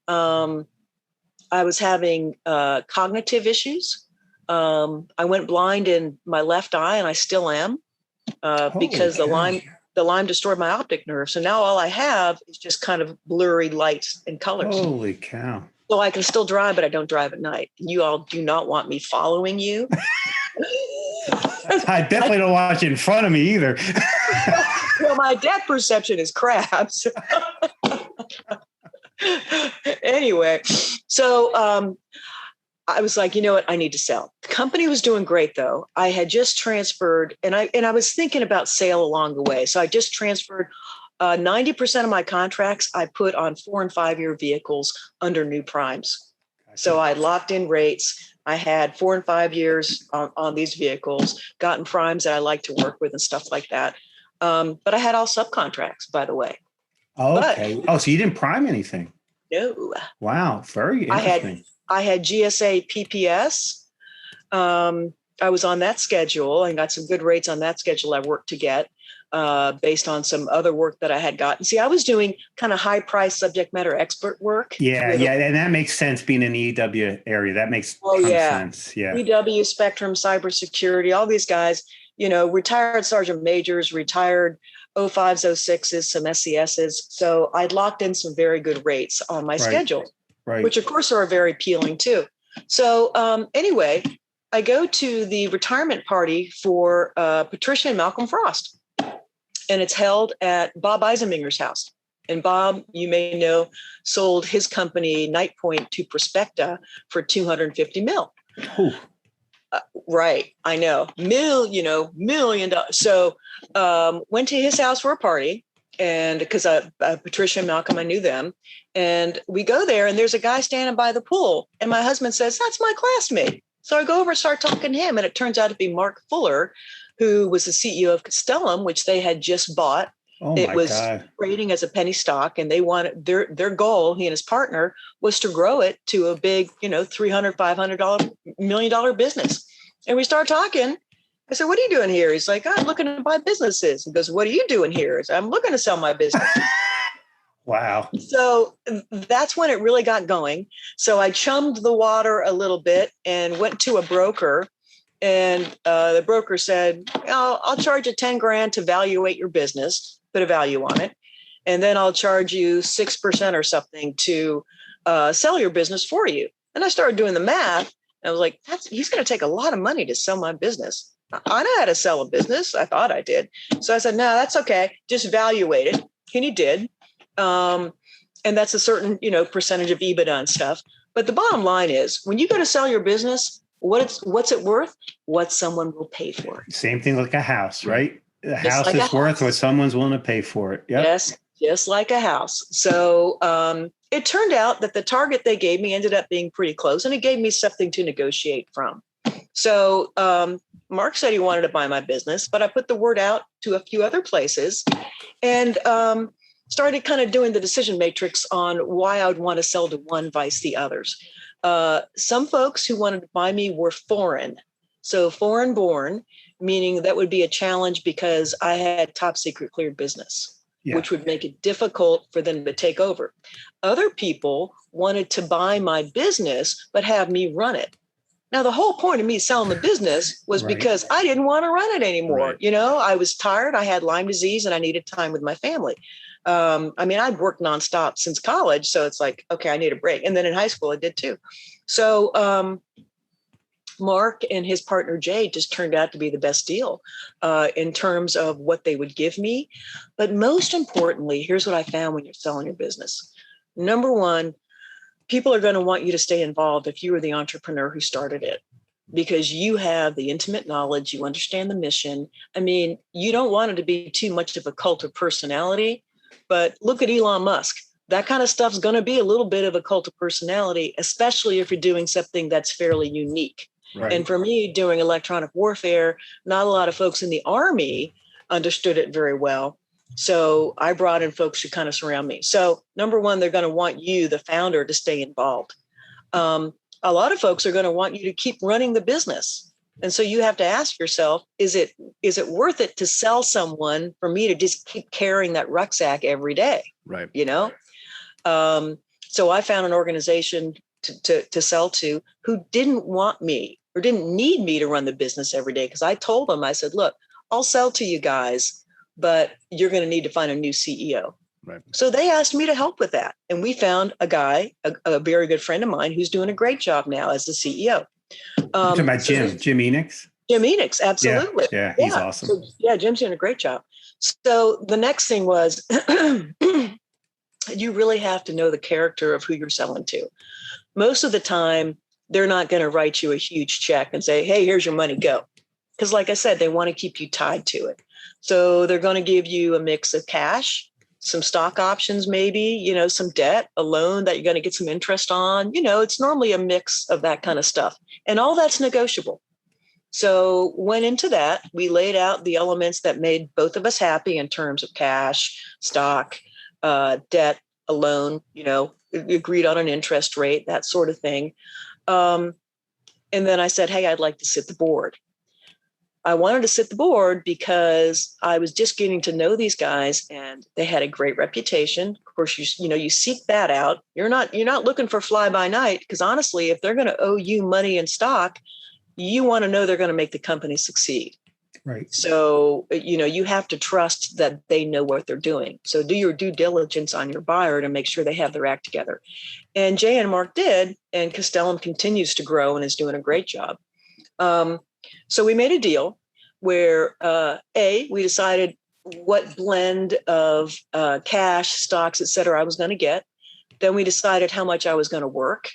I was having cognitive issues. I went blind in my left eye, and I still am because the Lyme destroyed my optic nerve. So now all I have is just kind of blurry lights and colors. Holy cow. So I can still drive, but I don't drive at night. You all do not want me following you. I definitely don't watch it in front of me either. Well, my depth perception is crap. So. Anyway, so I was like, you know what? I need to sell. The company was doing great, though. I had just transferred, and I was thinking about sale along the way. So I just transferred 90% of my contracts I put on 4 and 5 year vehicles under new primes. Gotcha. So I locked in rates. I had 4 and 5 years on these vehicles, gotten primes that I like to work with and stuff like that. But I had all subcontracts, by the way. Okay. So you didn't prime anything? No. Wow. Very interesting. I had GSA PPS. I was on that schedule and got some good rates on that schedule I worked to get based on some other work that I had gotten. See, I was doing kind of high price subject matter expert work. Yeah. And that makes sense being in the EW area. That makes sense. Yeah. EW, Spectrum, cybersecurity, all these guys, retired sergeant majors, retired 05s, 06s, some SCSs. So I'd locked in some very good rates on my schedule, which of course are very appealing too. So anyway, I go to the retirement party for Patricia and Malcolm Frost, and it's held at Bob Eisenminger's house. And Bob, you may know, sold his company Night Point to Prospecta for $250 million. Right. I know. $1 million. So went to his house for a party, and because Patricia and Malcolm, I knew them. And we go there, and there's a guy standing by the pool. And my husband says, "That's my classmate." So I go over and start talking to him. And it turns out to be Mark Fuller, who was the CEO of Castellum, which they had just bought. It was trading as a penny stock, and they wanted their goal, he and his partner, was to grow it to a big, $300, $500 million business. And we start talking. I said, "What are you doing here?" He's like, "I'm looking to buy businesses." He goes, "What are you doing here?" I said, "I'm looking to sell my business." Wow. So that's when it really got going. So I chummed the water a little bit and went to a broker. And the broker said, "I'll charge you 10 grand to evaluate your business, put a value on it. And then I'll charge you 6% or something to sell your business for you." And I started doing the math. And I was like, he's going to take a lot of money to sell my business. I know how to sell a business. I thought I did. So I said, "No, that's okay. Just evaluate it." And he did. And that's a certain, percentage of EBITDA and stuff. But the bottom line is, when you go to sell your business, what's it worth? What someone will pay for it. Same thing like a house, right? The house is worth what someone's willing to pay for it. Yep. Yes, just like a house. So it turned out that the target they gave me ended up being pretty close, and it gave me something to negotiate from. So Mark said he wanted to buy my business, but I put the word out to a few other places and started kind of doing the decision matrix on why I would want to sell to one vice the others. Some folks who wanted to buy me were foreign. So foreign born, meaning that would be a challenge because I had top secret cleared business, which would make it difficult for them to take over. Other people wanted to buy my business, but have me run it. Now, the whole point of me selling the business was because I didn't want to run it anymore. I was tired. I had Lyme disease and I needed time with my family. I'd worked nonstop since college. So it's like, okay, I need a break. And then in high school, I did too. So Mark and his partner, Jay, just turned out to be the best deal in terms of what they would give me. But most importantly, here's what I found when you're selling your business. Number one, people are going to want you to stay involved if you were the entrepreneur who started it, because you have the intimate knowledge, you understand the mission. I mean, you don't want it to be too much of a cult of personality, but look at Elon Musk. That kind of stuff's going to be a little bit of a cult of personality, especially if you're doing something that's fairly unique. Right. And for me, doing electronic warfare, not a lot of folks in the Army understood it very well. So I brought in folks who kind of surround me. So number one, they're going to want you, the founder, to stay involved. A lot of folks are going to want you to keep running the business. And so you have to ask yourself, is it worth it to sell someone for me to just keep carrying that rucksack every day? Right. You know? So I found an organization to sell to who didn't want me or didn't need me to run the business every day. Because I told them, I said, look, I'll sell to you guys, but you're going to need to find a new CEO. Right. So they asked me to help with that. And we found a guy, a very good friend of mine, who's doing a great job now as the CEO. You're talking about Jim Enix? Jim Enix, absolutely. Yeah, he's awesome. So, yeah, Jim's doing a great job. So the next thing was, you really have to know the character of who you're selling to. Most of the time, they're not going to write you a huge check and say, hey, here's your money, go. Because like I said, they want to keep you tied to it. So they're going to give you a mix of cash, some stock options, maybe, some debt, a loan that you're going to get some interest on. It's normally a mix of that kind of stuff. And all that's negotiable. So went into that. We laid out the elements that made both of us happy in terms of cash, stock, debt, a loan, agreed on an interest rate, that sort of thing. And then I said, hey, I'd like to sit the board. I wanted to sit the board because I was just getting to know these guys and they had a great reputation. Of course, you seek that out. You're not looking for fly by night, because honestly, if they're going to owe you money in stock, you want to know they're going to make the company succeed. Right. So, you have to trust that they know what they're doing. So do your due diligence on your buyer to make sure they have their act together. And Jay and Mark did, and Castellum continues to grow and is doing a great job. So we made a deal where, we decided what blend of cash, stocks, et cetera, I was going to get. Then we decided how much I was going to work.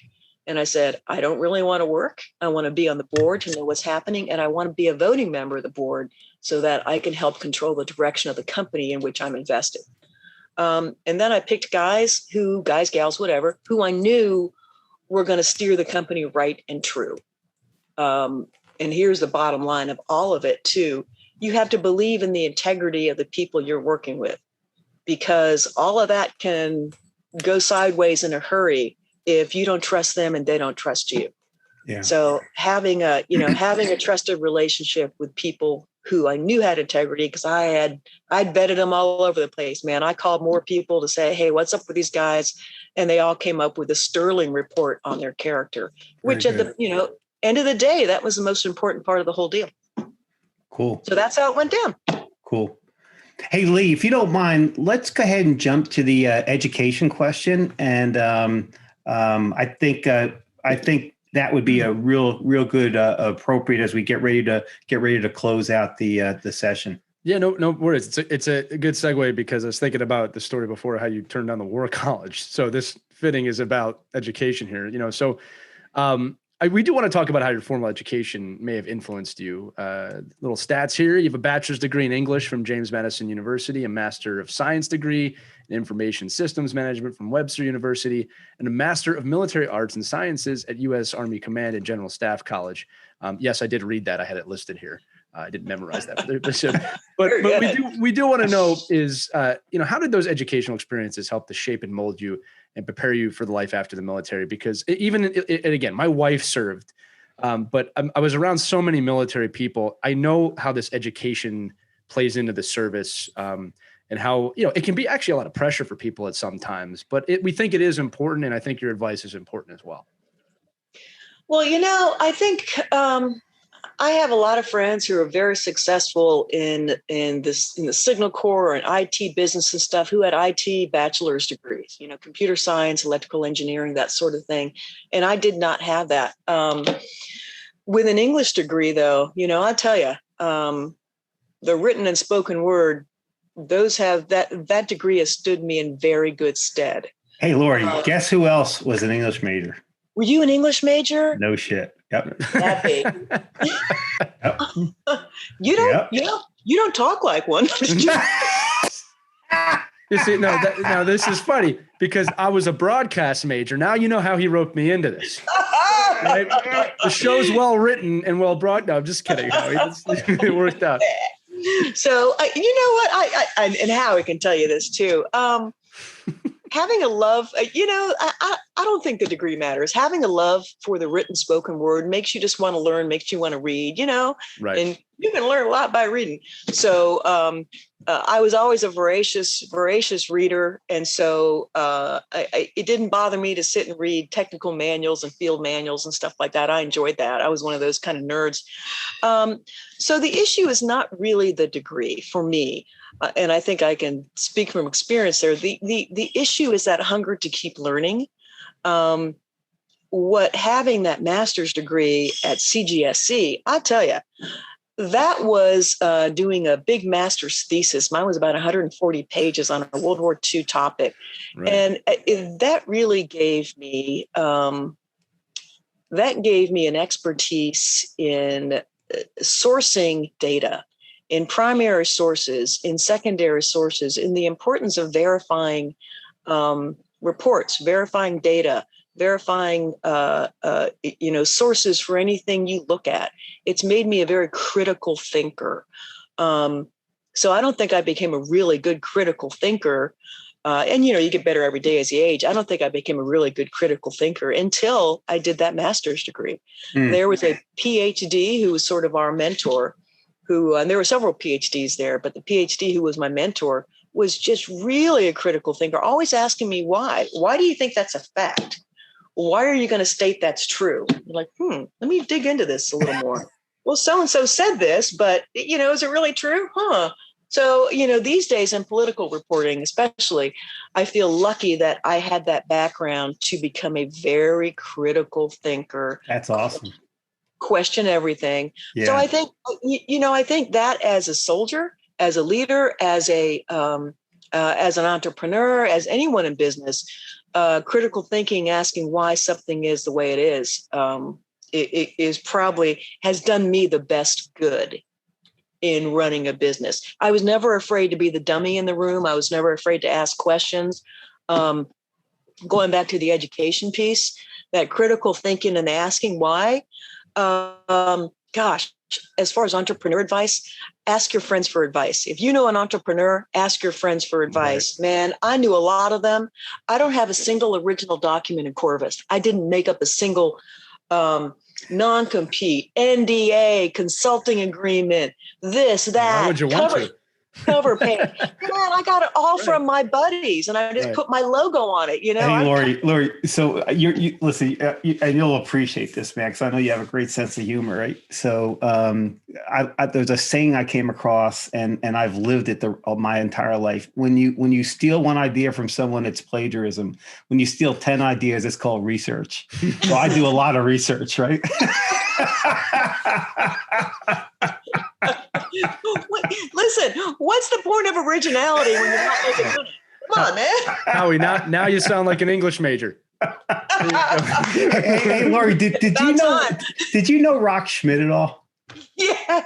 And I said, I don't really want to work. I want to be on the board to know what's happening. And I want to be a voting member of the board so that I can help control the direction of the company in which I'm invested. And then I picked gals, whatever, who I knew were going to steer the company right and true. And here's the bottom line of all of it, too. You have to believe in the integrity of the people you're working with, because all of that can go sideways in a hurry if you don't trust them and they don't trust you. Yeah. So having a trusted relationship with people who I knew had integrity, because I'd vetted them all over the place, man. I called more people to say, hey, what's up with these guys? And they all came up with a sterling report on their character, which at the, end of the day, that was the most important part of the whole deal. Cool. So that's how it went down. Cool. Hey, Lee, if you don't mind, let's go ahead and jump to the education question. And I think that would be a real good appropriate as we get ready to close out the session. Yeah, no worries. It's a good segue, because I was thinking about the story before, how you turned down the War College. So this fitting is about education here. So we do want to talk about how your formal education may have influenced you. Little stats here. You have a bachelor's degree in English from James Madison University, a Master of Science degree in Information Systems Management from Webster University, and a Master of Military Arts and Sciences at U.S. Army Command and General Staff College. Yes, I did read that. I had it listed here. I didn't memorize that, but we do want to know is, how did those educational experiences help to shape and mold you and prepare you for the life after the military? Because and again, my wife served, but I was around so many military people. I know how this education plays into the service, and how, it can be actually a lot of pressure for people at some times, but we think it is important. And I think your advice is important as well. Well, I think, I have a lot of friends who are very successful in the Signal Corps and IT business and stuff, who had IT bachelor's degrees, computer science, electrical engineering, that sort of thing. And I did not have that. With an English degree, though, I tell you, the written and spoken word, those have that degree has stood me in very good stead. Hey, Lori, guess who else was an English major? Were you an English major? No shit. Yep. That big. Yep. You don't talk like one. You see, no, this is funny because I was a broadcast major. Now you know how he roped me into this. Right? The show's well written and well brought. No, I'm just kidding. It worked out. So you know what? I and Howie can tell you this too. Having a love, I don't think the degree matters. Having a love for the written spoken word makes you just want to learn, makes you want to read, Right. And you can learn a lot by reading. So I was always a voracious reader. And so it didn't bother me to sit and read technical manuals and field manuals and stuff like that. I enjoyed that. I was one of those kind of nerds. So the issue is not really the degree for me. And I think I can speak from experience there. The issue is that hunger to keep learning. What having that master's degree at CGSC, I tell you, that was doing a big master's thesis. Mine was about 140 pages on a World War II topic. Right. And that really gave me an expertise in sourcing data, in primary sources, in secondary sources, in the importance of verifying reports, verifying data, verifying sources for anything you look at. It's made me a very critical thinker. So I don't think I became a really good critical thinker. And you get better every day as you age. I don't think I became a really good critical thinker until I did that master's degree. There was a PhD who was sort of our mentor, and there were several PhDs there, but the PhD who was my mentor was just really a critical thinker, always asking me why. Why do you think that's a fact? Why are you going to state that's true? You're like, let me dig into this a little more. Well, so-and-so said this, but, is it really true? So, these days in political reporting, especially, I feel lucky that I had that background to become a very critical thinker. That's awesome. Question everything. Yeah. So I think that as a soldier, as a leader, as an entrepreneur, as anyone in business, critical thinking, asking why something is the way it is, it is probably has done me the best good in running a business. I was never afraid to be the dummy in the room. I was never afraid to ask questions. Going back to the education piece, that critical thinking and asking why. As far as entrepreneur advice, ask your friends for advice. If you know an entrepreneur, ask your friends for advice. Right. Man, I knew a lot of them. I don't have a single original document in Corvus. I didn't make up a single non-compete, NDA, consulting agreement, this, that. Why would you want to? Cover page. Man, I got it all from my buddies, and I just put my logo on it. Hey, Lori. So you listen, and you'll appreciate this, man, because I know you have a great sense of humor, right? So there's a saying I came across, and I've lived it my entire life. When you steal one idea from someone, it's plagiarism. When you steal 10 ideas, it's called research. So I do a lot of research, right? Listen, what's the point of originality when you're not making money? Come on, man. Howie, now you sound like an English major. Hey, Lori, did you know Rock Schmidt at all? Yeah.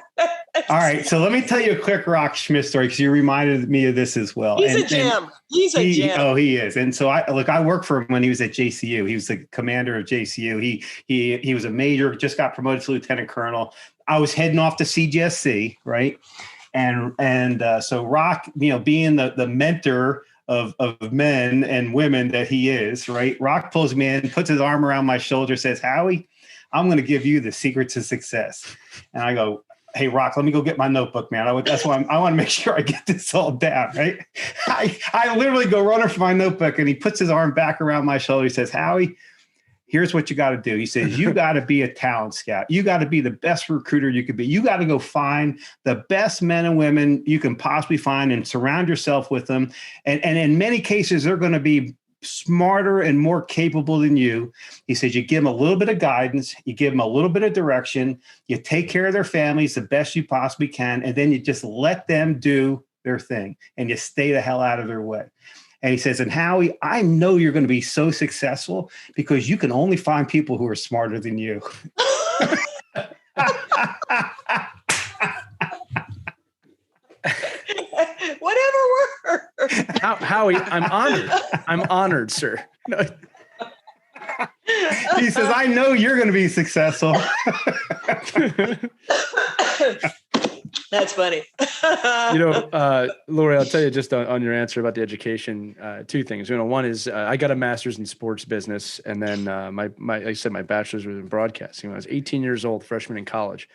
All right, so let me tell you a quick Rock Schmidt story because you reminded me of this as well. He's a gem. He's a gem. Oh, he is. And so I worked for him when he was at JCU. He was the commander of JCU. He was a major, just got promoted to lieutenant colonel. I was heading off to CGSC, right? And so Rock, being the mentor of men and women that he is, right? Rock pulls me in, puts his arm around my shoulder, says, "Howie, I'm going to give you the secret to success." And I go, "Hey, Rock, let me go get my notebook, man. That's why I want to make sure I get this all down, right?" I literally go running for my notebook, and he puts his arm back around my shoulder. He says, "Howie, here's what you got to do." He says, "You got to be a talent scout. You got to be the best recruiter you could be. You got to go find the best men and women you can possibly find and surround yourself with them. And in many cases, they're going to be smarter and more capable than you." He says, "You give them a little bit of guidance, you give them a little bit of direction, you take care of their families the best you possibly can, and then you just let them do their thing and you stay the hell out of their way." And he says, and Howie, I know you're going to be so successful because you can only find people who are smarter than you. Whatever works. Howie, I'm honored, sir. No. He says, I know you're going to be successful. That's funny. Lori, I'll tell you just on your answer about the education, two things. One is I got a master's in sports business, and then like I said, my bachelor's was in broadcasting. When I was 18 years old, freshman in college.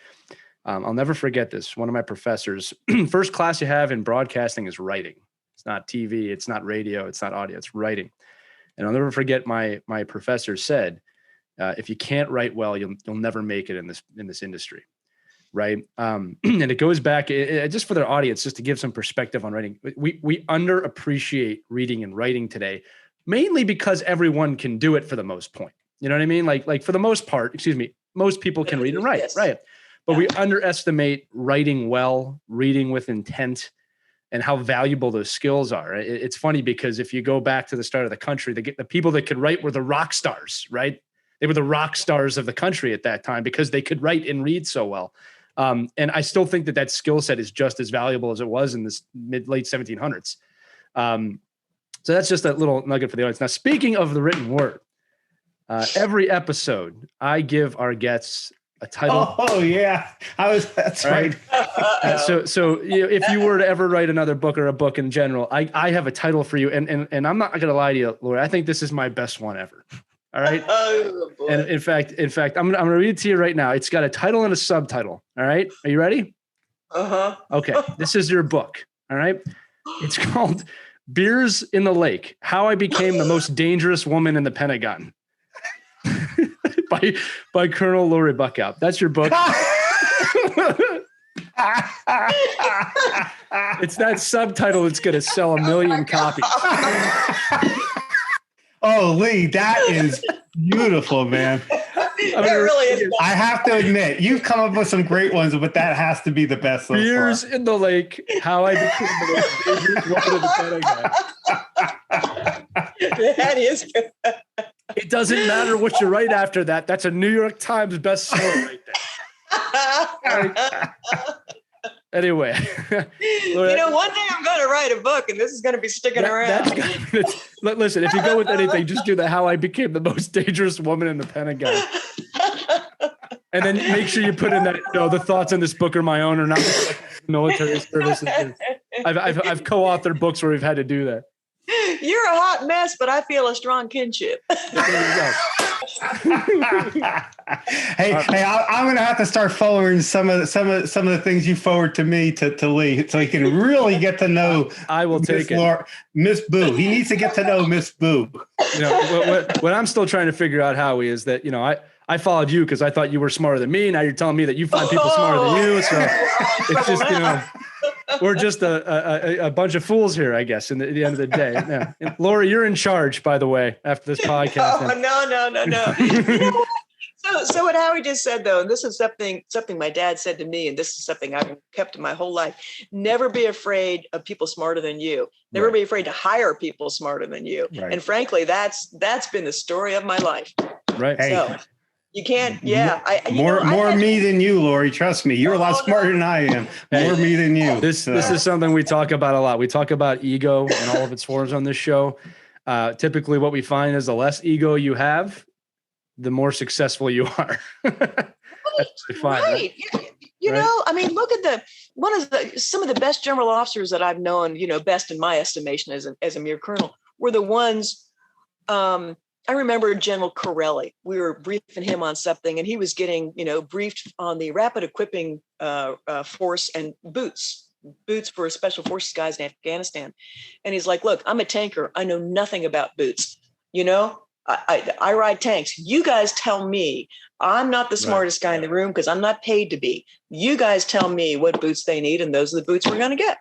I'll never forget this. One of my professors, first class you have in broadcasting is writing. It's not TV, it's not radio, it's not audio, it's writing. And I'll never forget my professor said, if you can't write well, you'll never make it in this industry. Right. And it goes back just for their audience, just to give some perspective on writing. We underappreciate reading and writing today, mainly because everyone can do it for the most point. You know what I mean? Like for the most part, most people can read and write. Yes. Right. But we underestimate writing well, reading with intent, and how valuable those skills are. It's funny because if you go back to the start of the country, the people that could write were the rock stars, right? They were the rock stars of the country at that time because they could write and read so well. And I still think that skill set is just as valuable as it was in this late 1700s. So that's just a little nugget for the audience. Now, speaking of the written word, every episode I give our guests a title. Oh yeah, that's right. So if you were to ever write another book or a book in general, I have a title for you, and I'm not going to lie to you, Lori. I think this is my best one ever. All right. Oh, boy. And in fact, I'm going to read it to you right now. It's got a title and a subtitle. All right. Are you ready? Uh-huh. Okay. This is your book. All right. It's called Beers in the Lake: How I Became the Most Dangerous Woman in the Pentagon. by Colonel Lori Buckout. That's your book. It's that subtitle that's going to sell 1 million copies. Oh, Lee, that is beautiful, man. It really is. I have to admit, you've come up with some great ones, but that has to be the best so Beers far. in the Lake: How I Became the Most Dangerous Woman in the Pentagon. That is good. It doesn't matter what you write after that. That's a New York Times bestseller right there. Anyway, one day I'm going to write a book, and this is going to be sticking around. Listen, if you go with anything, just do the How I Became the Most Dangerous Woman in the Pentagon. And then make sure you put in that, the thoughts in this book are my own, or not like military service. I've co-authored books where we've had to do that. You're a hot mess, but I feel a strong kinship. Hey, I'm going to have to start forwarding some of the things you forward to me to Lee, so he can really get to know. I will take it. Miss Boo. He needs to get to know Miss Boo. What I'm still trying to figure out, Howie, is that I followed you because I thought you were smarter than me. Now you're telling me that you find people smarter than you. So it's just we're just a bunch of fools here, I guess, at the end of the day. Yeah. And Lori, you're in charge, by the way, after this podcast. No. So what Howie just said, though, and this is something my dad said to me, and this is something I've kept in my whole life: never be afraid of people smarter than you. Never be afraid to hire people smarter than you. Right. And frankly, that's been the story of my life. Right. So you can't. Yeah. More me than you, Lori. Trust me. You're a lot smarter than I am. More me than you. This is something we talk about a lot. We talk about ego and all of its forms on this show. Typically what we find is the less ego you have, the more successful you are. Right. Look at some of the best general officers that I've known, best in my estimation as a mere colonel, were the ones, I remember General Corelli. We were briefing him on something, and he was getting, briefed on the rapid equipping force and boots for special forces guys in Afghanistan. And he's like, look, I'm a tanker. I know nothing about boots. I ride tanks. You guys tell me. I'm not the smartest guy in the room because I'm not paid to be. You guys tell me what boots they need, and those are the boots we're going to get.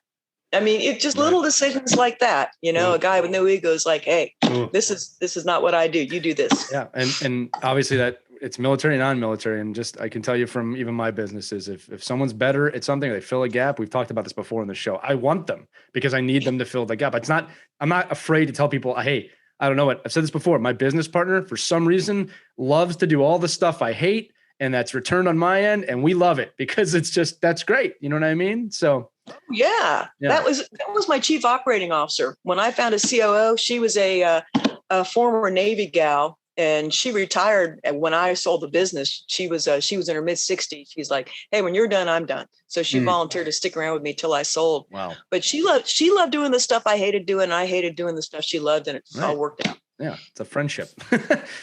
I mean, it's just little decisions like that. A guy with no ego is like, hey, this is not what I do. You do this. Yeah. And obviously that it's military, non-military. And just, I can tell you from even my businesses, if someone's better at something, they fill a gap. We've talked about this before in the show. I want them because I need them to fill the gap. I'm not afraid to tell people, hey, I don't know what I've said this before. My business partner, for some reason, loves to do all the stuff I hate, and that's returned on my end. And we love it because that's great. You know what I mean? So yeah. That was my chief operating officer. When I found a COO, she was a former Navy gal, and she retired when I sold the business. She was in her mid-60s. She's like, hey, when you're done, I'm done. So she volunteered to stick around with me till I sold. Wow. But she loved doing the stuff I hated doing, and I hated doing the stuff she loved, and it all worked out. Yeah, it's a friendship.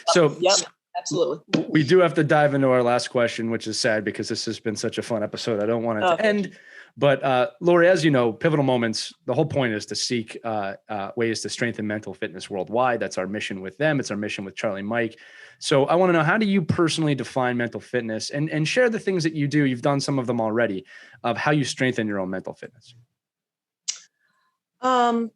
So yep, absolutely. We do have to dive into our last question, which is sad because this has been such a fun episode. I don't want it to end. But Lori, as you know, Pivotal Moments, the whole point is to seek ways to strengthen mental fitness worldwide. That's our mission with them. It's our mission with Charlie and Mike. So I want to know, how do you personally define mental fitness, and share the things that you do? You've done some of them already, of how you strengthen your own mental fitness. You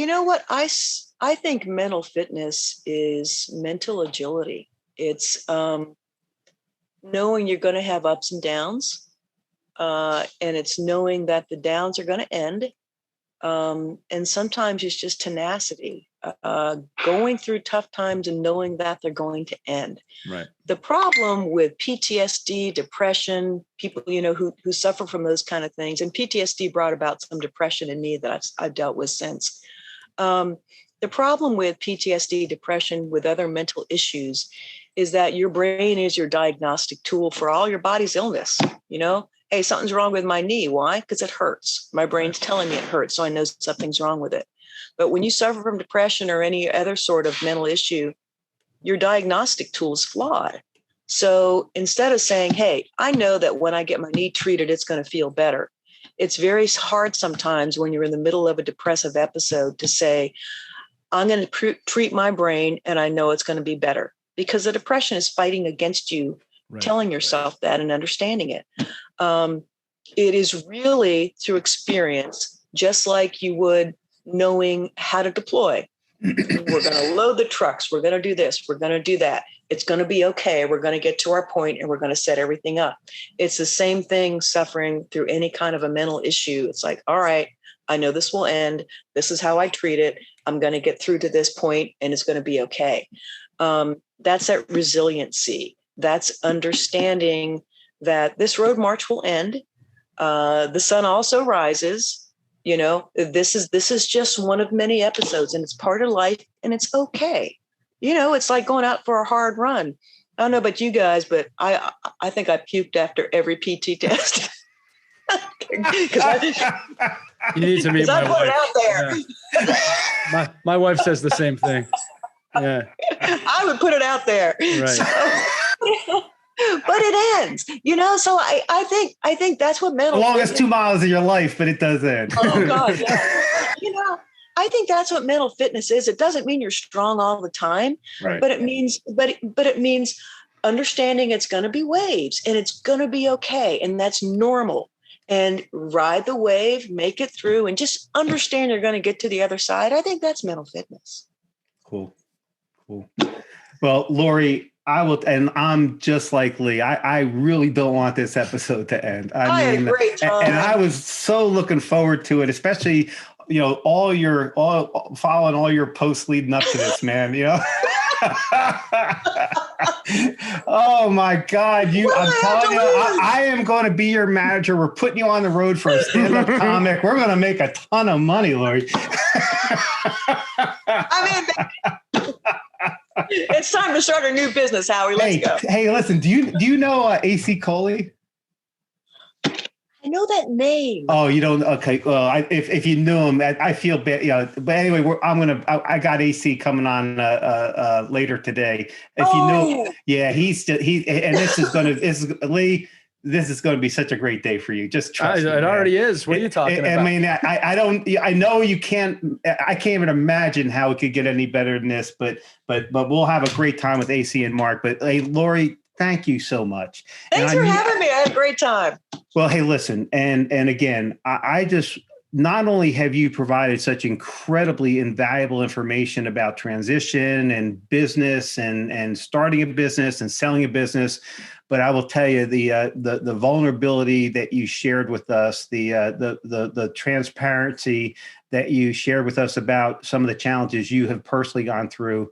know what? I think mental fitness is mental agility. It's knowing you're going to have ups and downs. And it's knowing that the downs are going to end. And sometimes it's just tenacity, going through tough times and knowing that they're going to end. Right. The problem with PTSD, depression, people, who suffer from those kind of things, and PTSD brought about some depression in me that I've dealt with since. The problem with PTSD, depression, with other mental issues is that your brain is your diagnostic tool for all your body's illness. Hey, something's wrong with my knee. Why? Because it hurts. My brain's telling me it hurts, so I know something's wrong with it. But when you suffer from depression or any other sort of mental issue, your diagnostic tool is flawed. So instead of saying, hey, I know that when I get my knee treated, it's going to feel better. It's very hard sometimes when you're in the middle of a depressive episode to say, I'm going to treat my brain and I know it's going to be better, because the depression is fighting against you. Right. Telling yourself that and understanding it. It is really through experience, just like you would knowing how to deploy. We're going to load the trucks. We're going to do this. We're going to do that. It's going to be okay. We're going to get to our point and we're going to set everything up. It's the same thing suffering through any kind of a mental issue. It's like, all right, I know this will end. This is how I treat it. I'm going to get through to this point and it's going to be okay. That's that resiliency. That's understanding that this road march will end. The sun also rises. This is just one of many episodes, and it's part of life, and it's okay. It's like going out for a hard run. I don't know about you guys, but I think I puked after every PT test. You need to meet my wife. I put it out there. Yeah. My wife says the same thing. Yeah, I would put it out there. Right. So, but it ends, so I think that's what mental. The longest 2 miles of your life, but it does end. Oh God, yeah. I think that's what mental fitness is. It doesn't mean you're strong all the time, right. but it means understanding it's going to be waves and it's going to be okay, and that's normal. And ride the wave, make it through, and just understand you're going to get to the other side. I think that's mental fitness. Cool. Well, Lori, I will, and I'm just like Lee. I really don't want this episode to end. I had a great time. And I was so looking forward to it, especially, following all your posts leading up to this, man, Oh my God. I'm telling you, I am going to be your manager. We're putting you on the road for a stand-up comic. We're going to make a ton of money, Lori. It's time to start a new business, Howie. Let's go. Hey, listen, do you know AC Coley? I know that name. Oh, you don't? Okay. Well, if you knew him, I feel bad. But anyway, I got AC coming on later today. If you know, yeah, and this Lee. This is going to be such a great day for you. Just trust me. It already is. What are you talking about? I mean, I know you can't. I can't even imagine how it could get any better than this. But we'll have a great time with AC and Mark. But hey, Lori, thank you so much. Thanks for having me. I had a great time. Well, hey, listen, and again, I just not only have you provided such incredibly invaluable information about transition and business and starting a business and selling a business, but I will tell you the vulnerability that you shared with us, the transparency that you shared with us about some of the challenges you have personally gone through.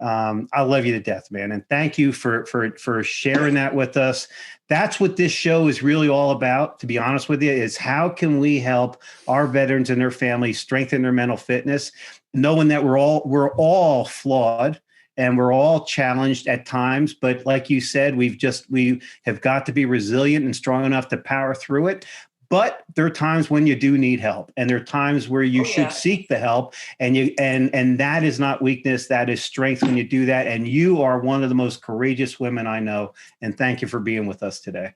I love you to death, man. And thank you for sharing that with us. That's what this show is really all about, to be honest with you, is how can we help our veterans and their families strengthen their mental fitness, knowing that we're all flawed and we're all challenged at times. But like you said, we have got to be resilient and strong enough to power through it. But there are times when you do need help, and there are times where you should seek the help, and that is not weakness, that is strength when you do that. And you are one of the most courageous women I know. And thank you for being with us today.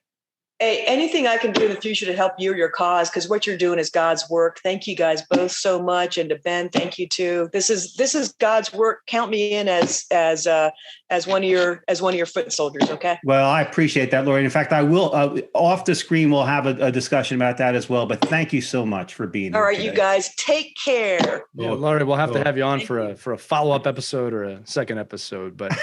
Hey, anything I can do in the future to help you or your cause, because what you're doing is God's work. Thank you guys both so much, and to Ben, thank you too. This is God's work. Count me in as one of your foot soldiers. Okay. Well, I appreciate that, Lori. In fact, I will off the screen. We'll have a discussion about that as well. But thank you so much for being here. All right, today. you guys, take care. Yeah, Lori, we'll have to have you on for a follow-up episode or a second episode, but.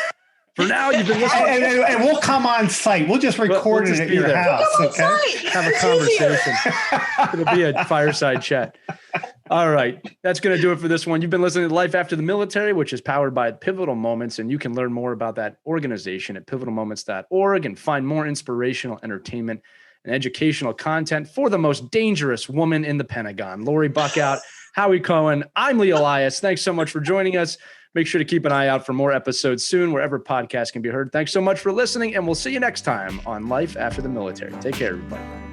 For now, you've been listening. And we'll come on site. We'll just record it at your house. Okay? Have a conversation. It'll be a fireside chat. All right. That's going to do it for this one. You've been listening to Life After the Military, which is powered by Pivotal Moments. And you can learn more about that organization at pivotalmoments.org and find more inspirational entertainment and educational content for the most dangerous woman in the Pentagon. Lori Buckout, Howie Cohen. I'm Lee Elias. Thanks so much for joining us. Make sure to keep an eye out for more episodes soon, wherever podcasts can be heard. Thanks so much for listening, and we'll see you next time on Life After the Military. Take care, everybody.